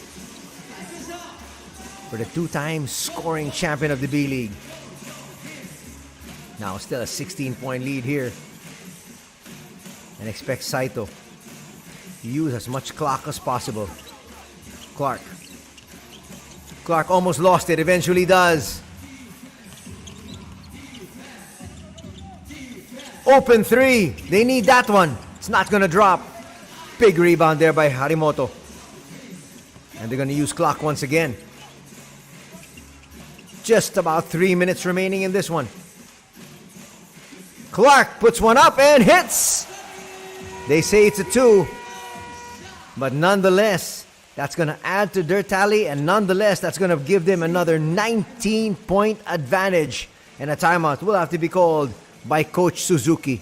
for the 2-time scoring champion of the B-League. Now still a 16-point lead here. And expect Saito to use as much clock as possible. Clark almost lost it, eventually does. Open 3. They need that one. It's not going to drop. Big rebound there by Harimoto. And they're going to use clock once again. Just about 3 minutes remaining in this one. Clark puts one up and hits. They say it's a 2. But nonetheless, that's going to add to their tally. And nonetheless, that's going to give them another 19-point advantage. And a timeout will have to be called by Coach Suzuki.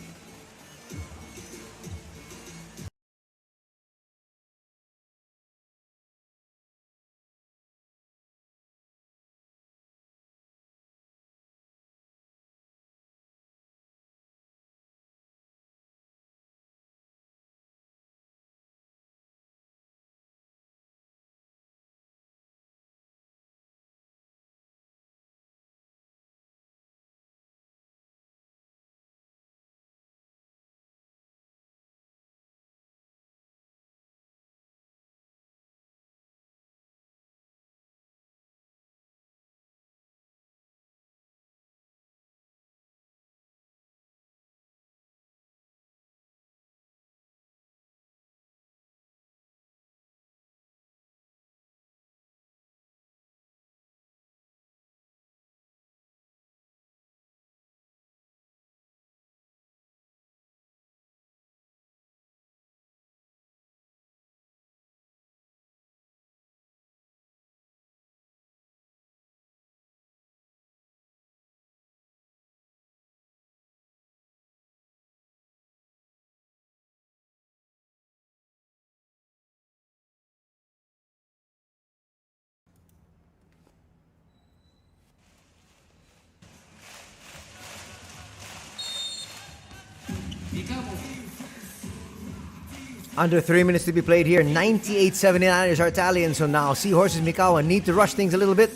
Under 3 minutes to be played here. 98-79 is our tally. And so now Seahorses Mikawa need to rush things a little bit,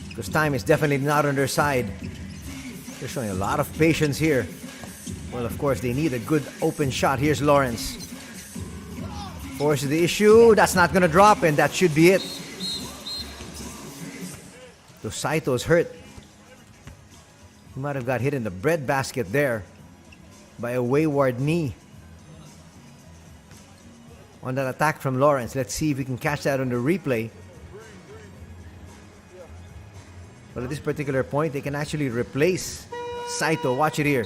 because time is definitely not on their side. They're showing a lot of patience here. Well, of course, they need a good open shot. Here's Lawrence. Forces the issue. That's not going to drop, and that should be it. So Saito's hurt. He might have got hit in the breadbasket there by a wayward knee on that attack from Lawrence. Let's see if we can catch that on the replay. But at this particular point, they can actually replace Saito. Watch it here.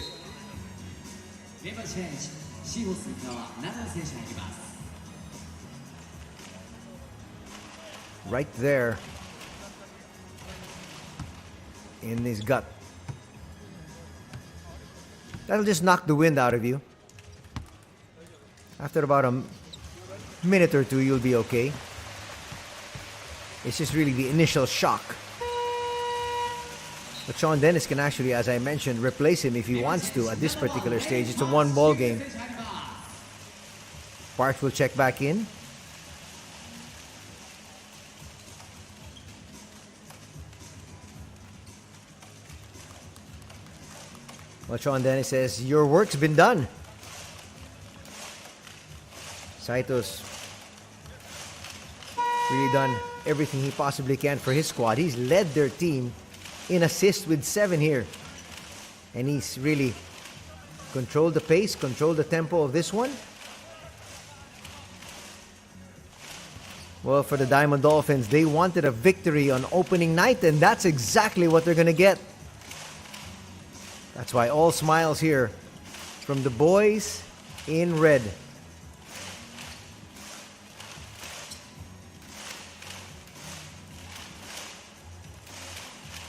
Right there in his gut. That'll just knock the wind out of you. After about a minute or two, you'll be okay. It's just really the initial shock. But Sean Dennis can actually, as I mentioned, replace him if he wants to at this particular stage. It's a one-ball game. Parks will check back in. Well, Sean Dennis says, your work's been done. Saito's really done everything he possibly can for his squad. He's led their team in assists with 7 here. And he's really controlled the pace, controlled the tempo of this one. Well, for the Diamond Dolphins, they wanted a victory on opening night, and that's exactly what they're going to get. That's why all smiles here from the boys in red.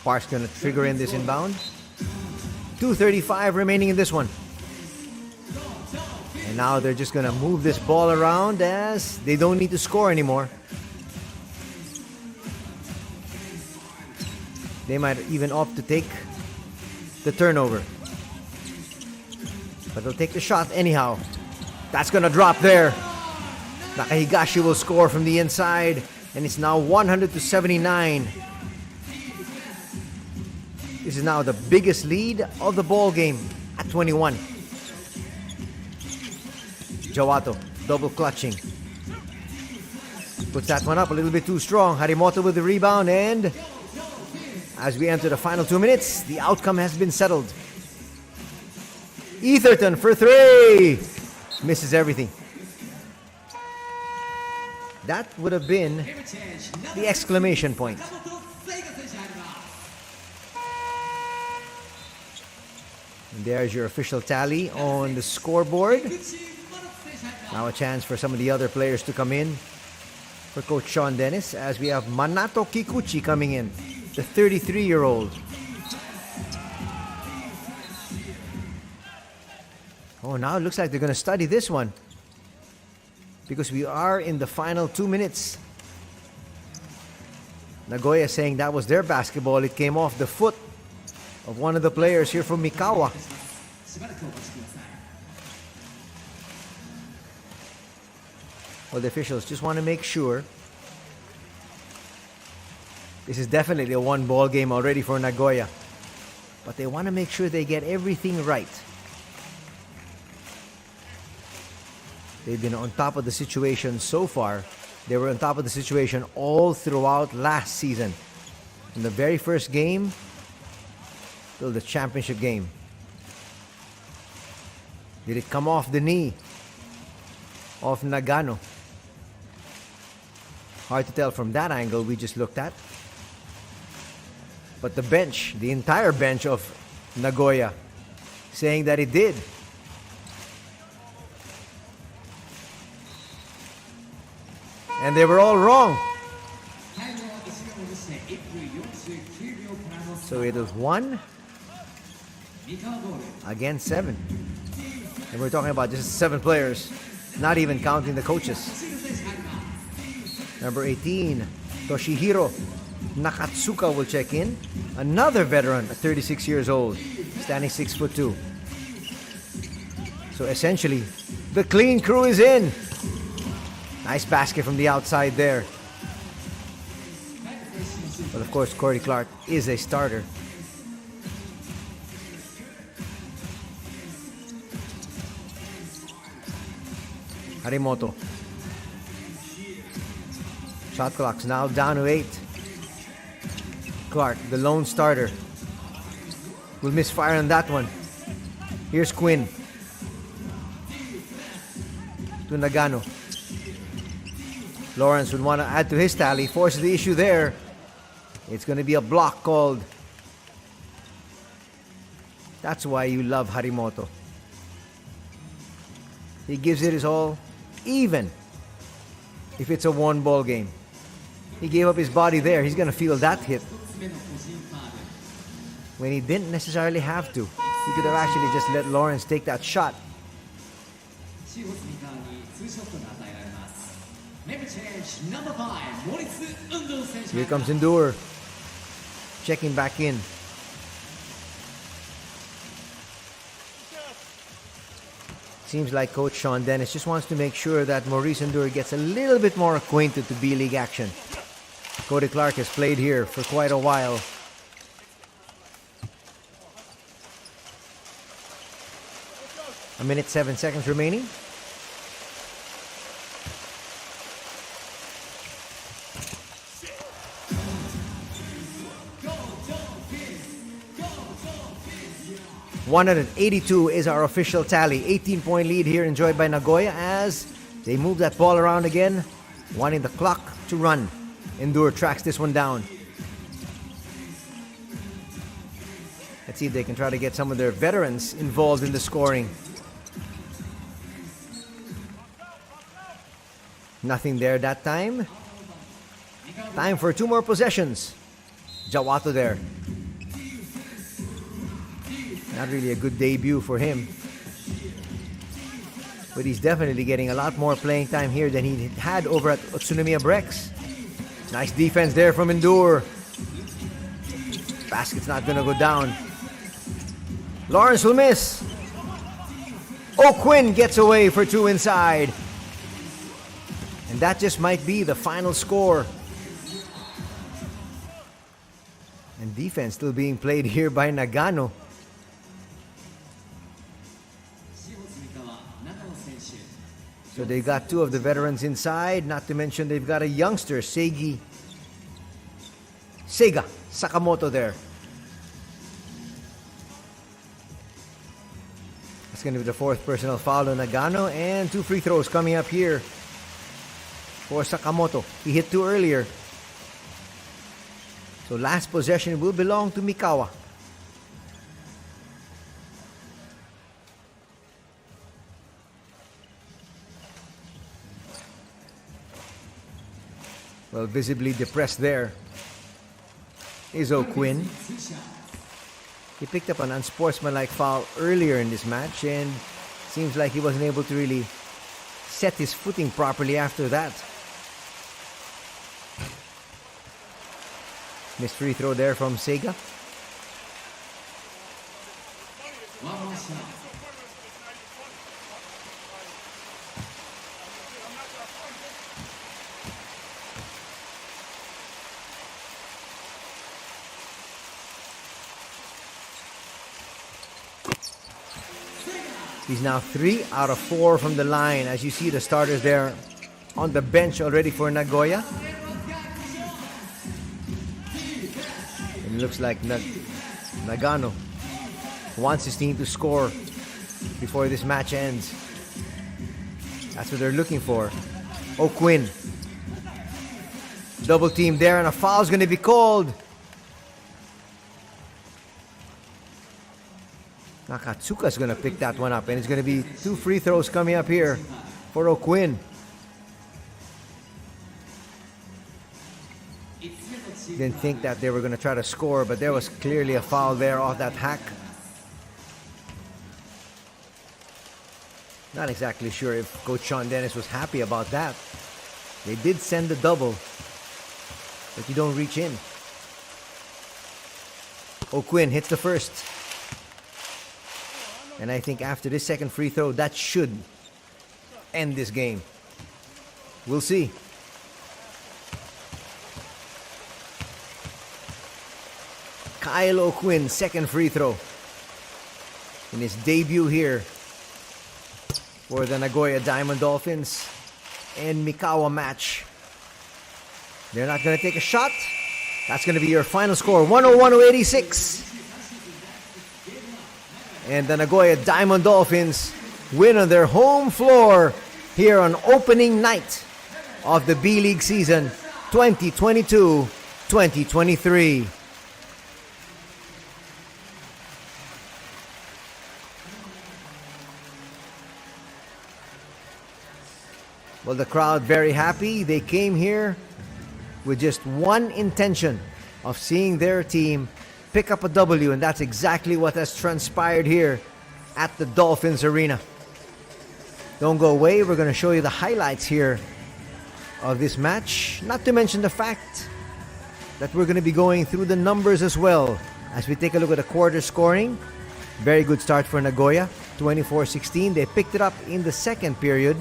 Park's going to trigger in this inbound. 2:35 remaining in this one. And now they're just going to move this ball around as they don't need to score anymore. They might even opt to take the turnover. But they'll take the shot anyhow. That's going to drop there. Nakahigashi will score from the inside. And it's now 100-79. This is now the biggest lead of the ball game at 21. Jawato double clutching. Puts that one up a little bit too strong. Harimoto with the rebound, and as we enter the final 2 minutes, the outcome has been settled. Etherton for 3. Misses everything. That would have been the exclamation point. And there's your official tally on the scoreboard. Now a chance for some of the other players to come in for Coach Sean Dennis, as we have Manato Kikuchi coming in, the 33-year-old. Oh, now it looks like they're going to study this one, because we are in the final 2 minutes. Nagoya saying that was their basketball. It came off the foot of one of the players here from Mikawa. Well, the officials just want to make sure. This is definitely a one-ball game already for Nagoya. But they want to make sure they get everything right. They've been on top of the situation so far. They were on top of the situation all throughout last season. From the very first game till the championship game. Did it come off the knee of Nagano? Hard to tell from that angle we just looked at. But the bench, the entire bench of Nagoya, saying that it did. And they were all wrong. So it was 1 against 7. And we're talking about just 7 players, not even counting the coaches. Number 18, Toshihiro Nakatsuka will check in. Another veteran at 36 years old, standing 6'2". So essentially, the clean crew is in. Nice basket from the outside there. But of course, Corey Clark is a starter. Harimoto. Shot clock's now down to 8. Clark, the lone starter, will misfire on that one. Here's Quinn to Nagano. Lawrence would want to add to his tally, forces the issue there. It's going to be a block called. That's why you love Harimoto. He gives it his all, even if it's a one-ball game. He gave up his body there. He's going to feel that hit when he didn't necessarily have to. He could have actually just let Lawrence take that shot. Here comes Endure, checking back in. Seems like Coach Sean Dennis just wants to make sure that Maurice Endure gets a little bit more acquainted to B-League action. Cody Clark has played here for quite a while. A minute 7 seconds remaining. $182 is our official tally. 18-point lead here enjoyed by Nagoya as they move that ball around again, wanting the clock to run. Endure tracks this one down. Let's see if they can try to get some of their veterans involved in the scoring. Nothing there that time. Time for 2 more possessions. Jawato there. Not really a good debut for him. But he's definitely getting a lot more playing time here than he had over at Utsunomiya Brex. Nice defense there from Endure. Basket's not gonna go down. Lawrence will miss. Quinn gets away for 2 inside. And that just might be the final score. And defense still being played here by Nagano. So they got 2 of the veterans inside, not to mention they've got a youngster, Sega Sakamoto there. It's going to be the 4th personal foul on Nagano, and 2 free throws coming up here for Sakamoto. He hit 2 earlier. So last possession will belong to Mikawa. Well, visibly depressed there is Quinn. He picked up an unsportsmanlike foul earlier in this match and seems like he wasn't able to really set his footing properly after that. Missed free throw there from Sega. He's now 3 out of 4 from the line. As you see the starters there on the bench already for Nagoya. And it looks like Nagano wants his team to score before this match ends. That's what they're looking for. Quinn. Double team there and a foul's going to be called. Nakatsuka's going to pick that one up, and it's going to be 2 free throws coming up here for Quinn. Didn't think that they were going to try to score, but there was clearly a foul there off that hack. Not exactly sure if Coach Sean Dennis was happy about that. They did send the double, but you don't reach in. Quinn hits the first. And I think after this second free throw, that should end this game. We'll see. Kyle O'Quinn, second free throw in his debut here for the Nagoya Diamond Dolphins and Mikawa match. They're not going to take a shot. That's going to be your final score, 101-86. And the Nagoya Diamond Dolphins win on their home floor here on opening night of the B-League season 2022-2023. Well, the crowd very happy. They came here with just one intention of seeing their team pick up a W, and that's exactly what has transpired here at the Dolphins Arena. Don't go away. We're going to show you the highlights here of this match, not to mention the fact that we're going to be going through the numbers as well as we take a look at the quarter scoring. Very good start for Nagoya, 24-16. They picked it up in the second period,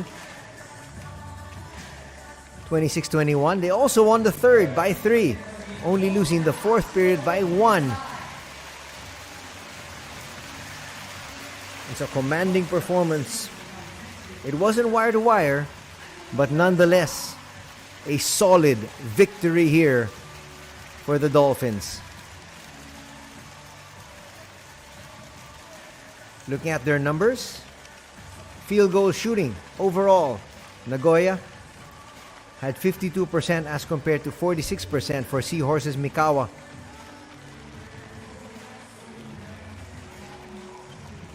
26-21. They also won the third by 3, only losing the fourth period by 1. It's a commanding performance. It wasn't wire to wire, but nonetheless, a solid victory here for the Dolphins. Looking at their numbers, field goal shooting overall, Nagoya had 52% as compared to 46% for Seahorses Mikawa.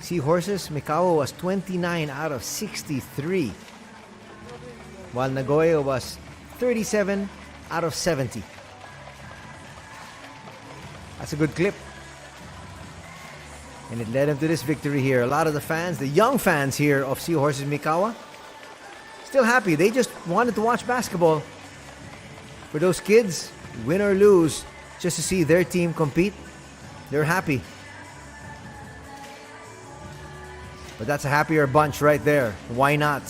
Seahorses Mikawa was 29 out of 63, while Nagoya was 37 out of 70. That's a good clip. And it led him to this victory here. A lot of the fans, the young fans here of Seahorses Mikawa, still happy. They just wanted to watch basketball. For those kids, win or lose, just to see their team compete, they're happy. But that's a happier bunch right there. Why not?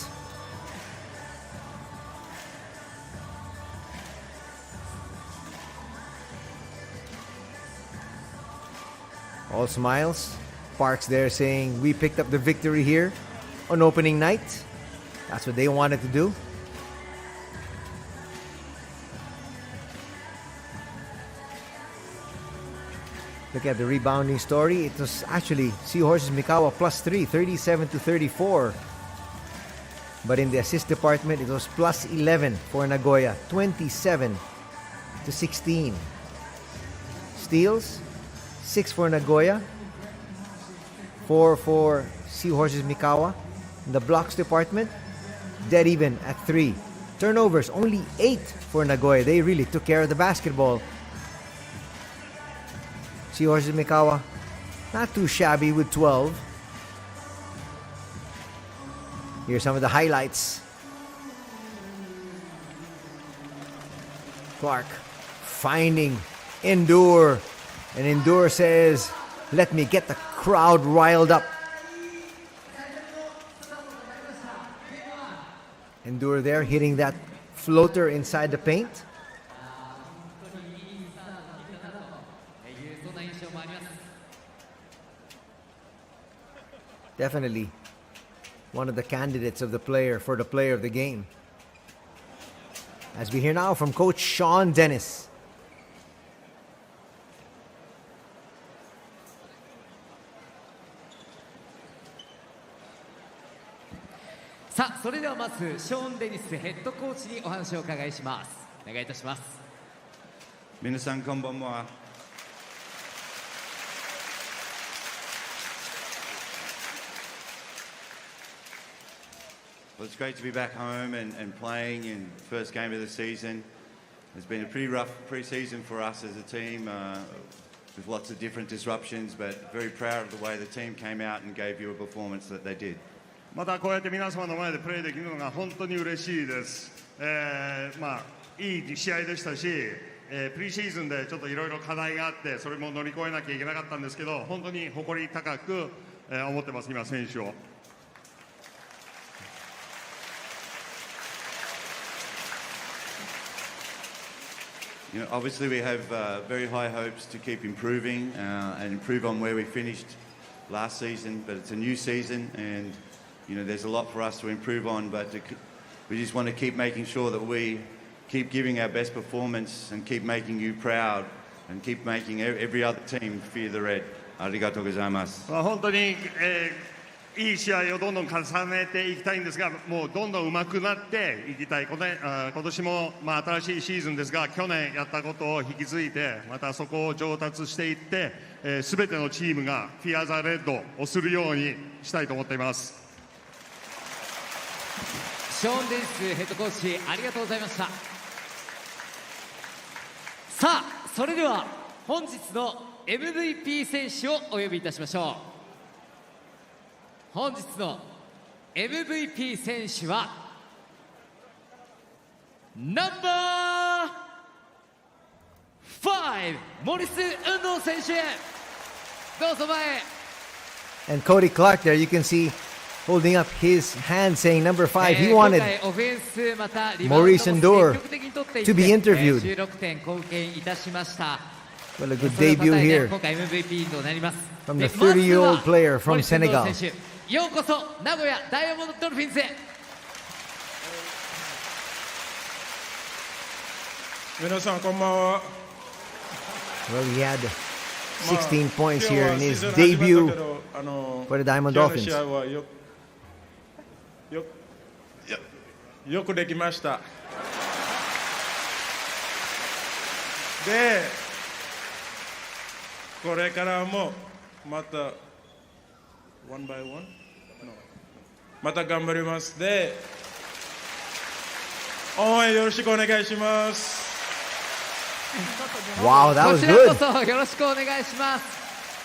All smiles. Parks there saying, we picked up the victory here on opening night. That's what they wanted to do. Look at the rebounding story. It was actually Seahorses Mikawa plus 3, 37-34. But in the assist department, it was plus 11 for Nagoya, 27-16. Steals, 6 for Nagoya, 4 for Seahorses Mikawa. In the blocks department, dead even at 3. Turnovers, only 8 for Nagoya. They really took care of the basketball. Seahorses Mikawa, not too shabby with 12. Here's some of the highlights. Clark finding Endure. And Endure says, let me get the crowd riled up. Endure there hitting that floater inside the paint. Definitely one of the candidates of the player for the player of the game. As we hear now from Coach Sean Dennis. さあ、それではまずショーン・デニスヘッドコーチにお話をお伺いします。お願いいたします。皆さんこんばんは。Well, it's great to be back home and playing in the first game of the season. It's been a pretty rough pre-season for us as a team with lots of different disruptions, but very proud of the way the team came out and gave you a performance that they did. またこうやって皆様の前でプレーできるのが本当に嬉しいです。いい試合でしたし、プリシーズンでちょっといろいろ課題があってそれも乗り越えなきゃいけなかったんですけど、本当に誇り高く思ってます今選手を。You know, obviously we have very high hopes to keep improving and improve on where we finished last season, but it's a new season and you know there's a lot for us to improve on, but we just want to keep making sure that we keep giving our best performance and keep making you proud and keep making every other team fear the red. Arigatou gozaimasu. 本当に、いい試合をどんどん重ねていきたいんですが、もうどんどん上手くなっていきたい。今年も、新しいシーズンですが、去年やったことを引き継いで、またそこを上達していって、すべてのチームがフィア・ザ・レッドをするようにしたいと思っています。ショーン・デニスヘッドコーチ、ありがとうございました。さあ、それでは本日の MVP 選手をお呼びいたしましょう。本日の MVP 選手はナンバー5森須運動選手、どうぞ前へ。 And Cody Clark there, you can see holding up his hand saying number 5. He wanted Maurice Endure to be interviewed. 16点貢献いたしました。 Well, a good debut here 今回 MVP となります。 from the 30-year-old player from 森須運動 Senegal. 選手、ようこそ名古屋ダイヤモンドドルフィンズへ。皆さんこんばんは。 Well, he had 16 points here in his debut for the Diamond 今 Dolphins. 日の試合はよくできました。で、これからもまたone by one? No. また頑張ります。で、応援よろしくお願いします。 Wow, that こ was ちら good. こそよろしくお願いします。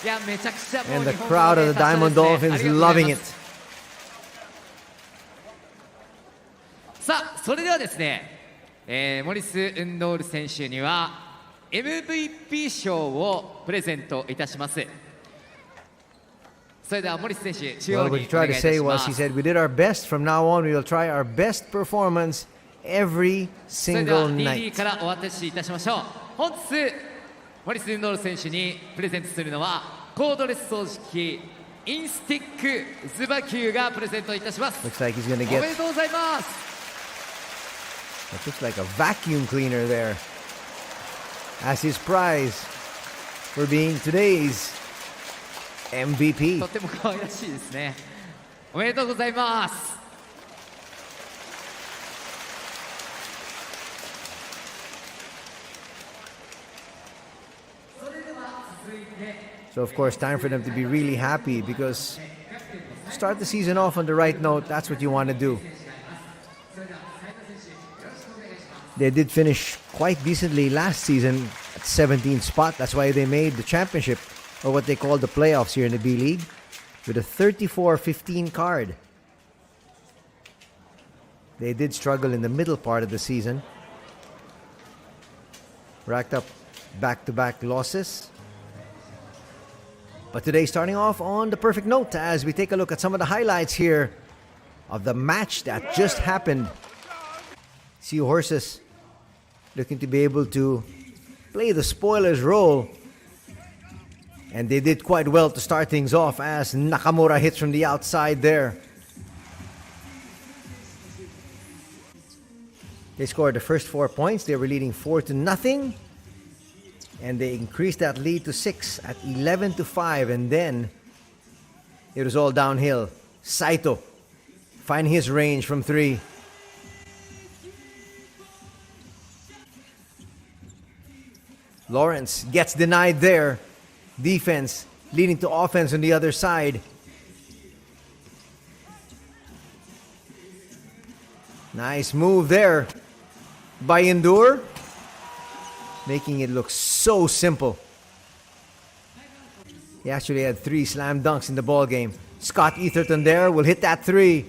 いや、めちゃくちゃもう And 日 the 本語 crowd で of the Diamond 達成 Dolphins ですね。ありがとうござい loving ま it. す。さあ、それではですね、モリス・ウンドール選手には MVP 賞をプレゼントいたします。それではモリス選手、中央 Well, what に he お願 tried いい to た say し was ま he す。 said, we did our best. From now on, we will try our best performance every それでは single DD night. からお渡しいたしましょう。本日モリス・ウンドール選手にプレゼントするのはコードレス掃除機インスティックズバキューがプレゼントいたします。 Looks like he's going to おめ get, でとうございます。 it looks like a vacuum cleaner there as his prize for being today's と MVP. っても可愛らしいですね。おめでとうございます。 So, of course, time for them to be really happy because start the season off on the right note. That's what you want to do. They did finish quite decently last season at 17th spot. That's why they made the championship, or what they call the playoffs here in the B-League, with a 34-15 card. They did struggle in the middle part of the season. Racked up back-to-back losses. But today, starting off on the perfect note as we take a look at some of the highlights here of the match that just happened. Seahorses looking to be able to play the spoiler's role. And they did quite well to start things off as Nakamura hits from the outside there. They scored the first 4 points. They were leading 4-0. And they increased that lead to 6 at 11-5. And then it was all downhill. Saito finding his range from 3. Lawrence gets denied there. Defense leading to offense on the other side. Nice move there by Endure, making it look so simple. He actually had 3 slam dunks in the ball game. Scott Etherton there will hit that 3.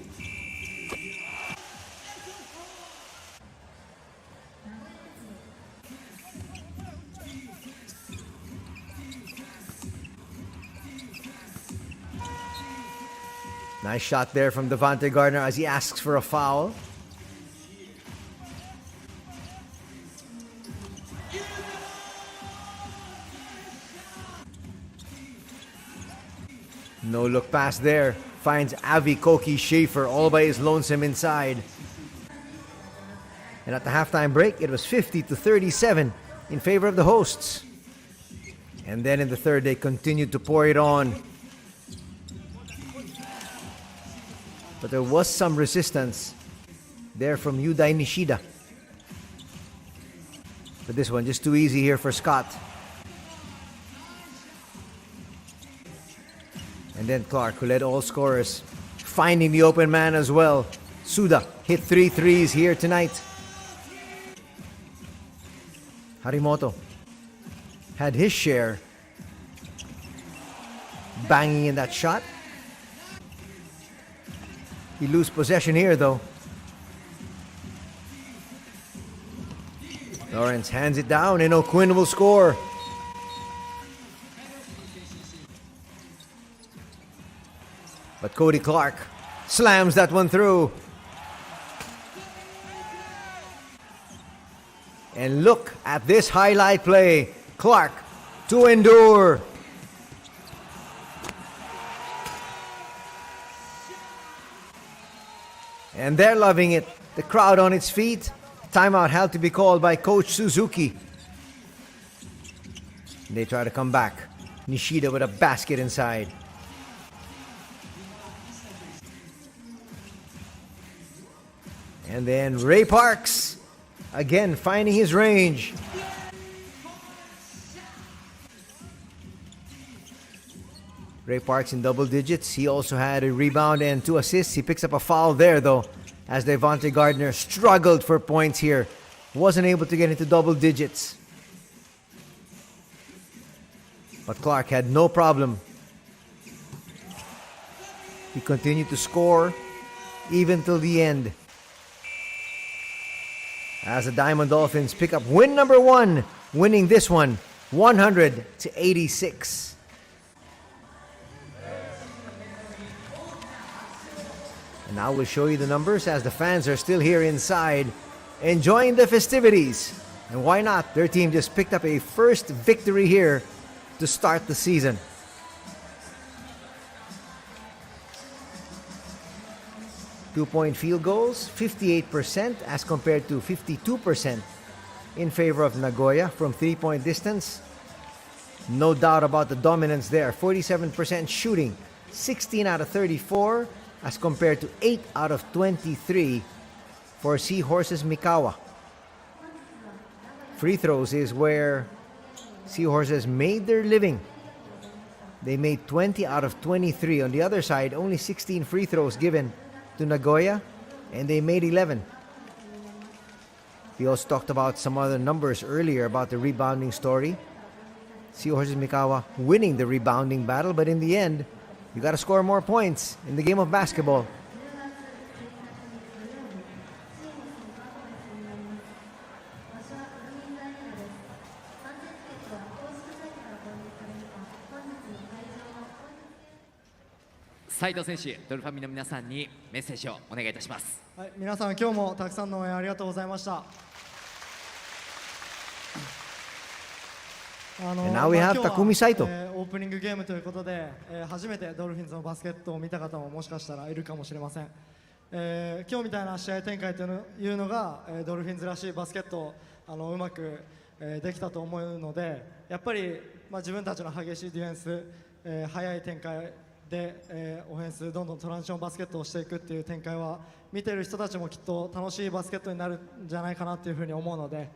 Nice shot there from Devontae Gardner as he asks for a foul. No look pass there. Finds Avi Koki Schaefer all by his lonesome inside. And at the halftime break, it was 50-37 in favor of the hosts. And then in the third, they continued to pour it on. But there was some resistance there from Yudai Nishida. But this one, just too easy here for Scott. And then Clark, who led all scorers, finding the open man as well. Suda hit 3 threes here tonight. Harimoto had his share, banging in that shot. He lose possession here though. Lawrence hands it down and O'Quinn will score. But Cody Clark slams that one through. And look at this highlight play. Clark to endure. And they're loving it. The crowd on its feet. Timeout had to be called by Coach Suzuki. They try to come back. Nishida with a basket inside. And then Ray Parks again finding his range. Ray Parks in double digits. He also had a rebound and 2 assists. He picks up a foul there though, as Devontae Gardner struggled for points here. Wasn't able to get into double digits. But Clark had no problem. He continued to score even till the end, as the Diamond Dolphins pick up win number 1, winning this one 100-86. And now we'll show you the numbers as the fans are still here inside enjoying the festivities. And why not? Their team just picked up a first victory here to start the season. Two-point field goals, 58% as compared to 52% in favor of Nagoya from 3-point distance. No doubt about the dominance there. 47% shooting, 16 out of 34 as compared to 8 out of 23 for Seahorses Mikawa. Free throws is where Seahorses made their living. They made 20 out of 23. On the other side, only 16 free throws given to Nagoya, and they made 11. We also talked about some other numbers earlier about the rebounding story. Seahorses Mikawa winning the rebounding battle, but in the end, you got to score more points in the game of basketball.斉藤選手、ドルファミの皆さんにメッセージをお願いいたします。はい、皆さん今日もたくさんの応援ありがとうございました。And now we have Takumi Saito. オープニングゲームということで、初めてドルフィンズのバスケットを見た方ももしかしたらいるかもしれません。今日みたいな試合展開というのが、ドルフィンズらしいバスケットをうまく、できたと思うので、やっぱり、自分たちの激しいディフェンス、速い展開で、オフェンスどんどんトランジションバスケットをしていくっていう展開は見ている人たちもきっと楽しいバスケットになるんじゃないかなというふうに思うので、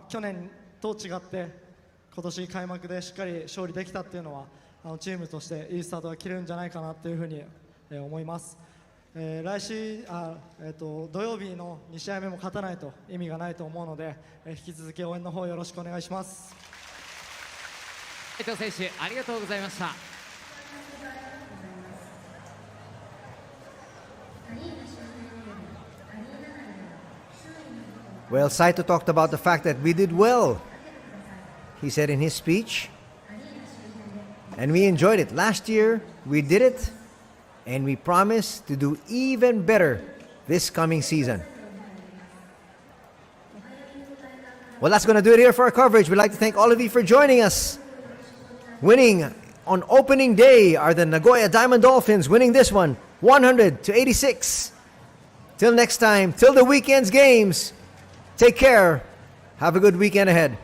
去年と違って今年開幕でしっかり勝利できたっていうのはチームとしていいスタートが切れるんじゃないかなというふうに思います。土曜日の2試合目も勝たないと意味がないと思うので、引き続き応援の方よろしくお願いします。斉藤選手、ありがとうございました。Well, Saito talked about the fact that we did well. He said in his speech, and we enjoyed it. Last year, we did it, and we promise to do even better this coming season. Well, that's going to do it here for our coverage. We'd like to thank all of you for joining us. Winning on opening day are the Nagoya Diamond Dolphins, winning this one 100-86. Till next time, till the weekend's games, take care. Have a good weekend ahead.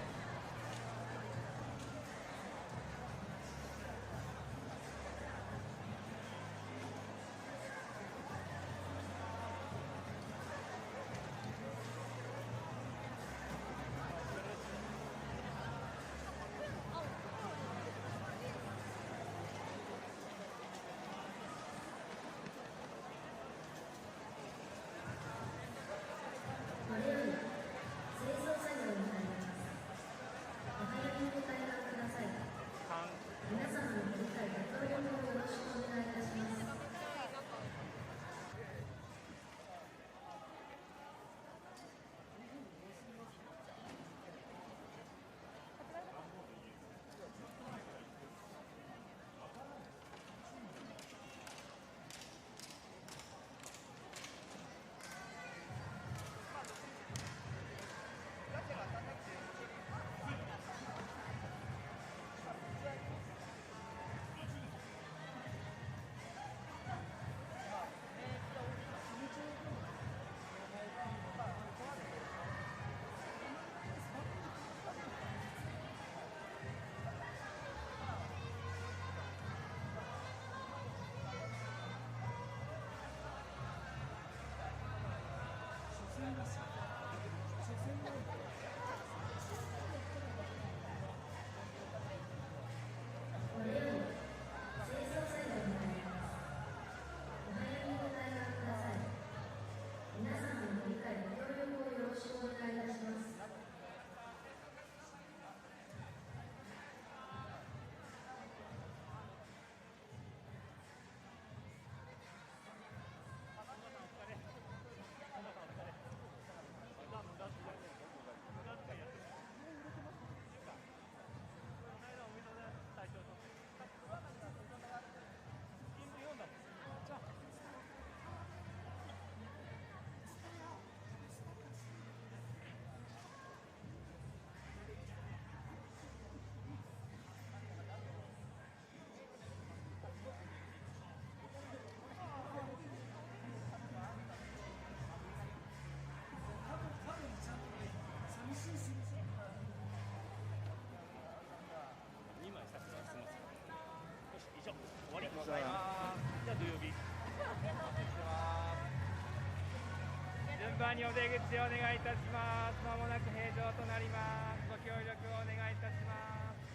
順番にお出口をお願いいたします。まもなく閉場となります。ご協力をお願いいたします。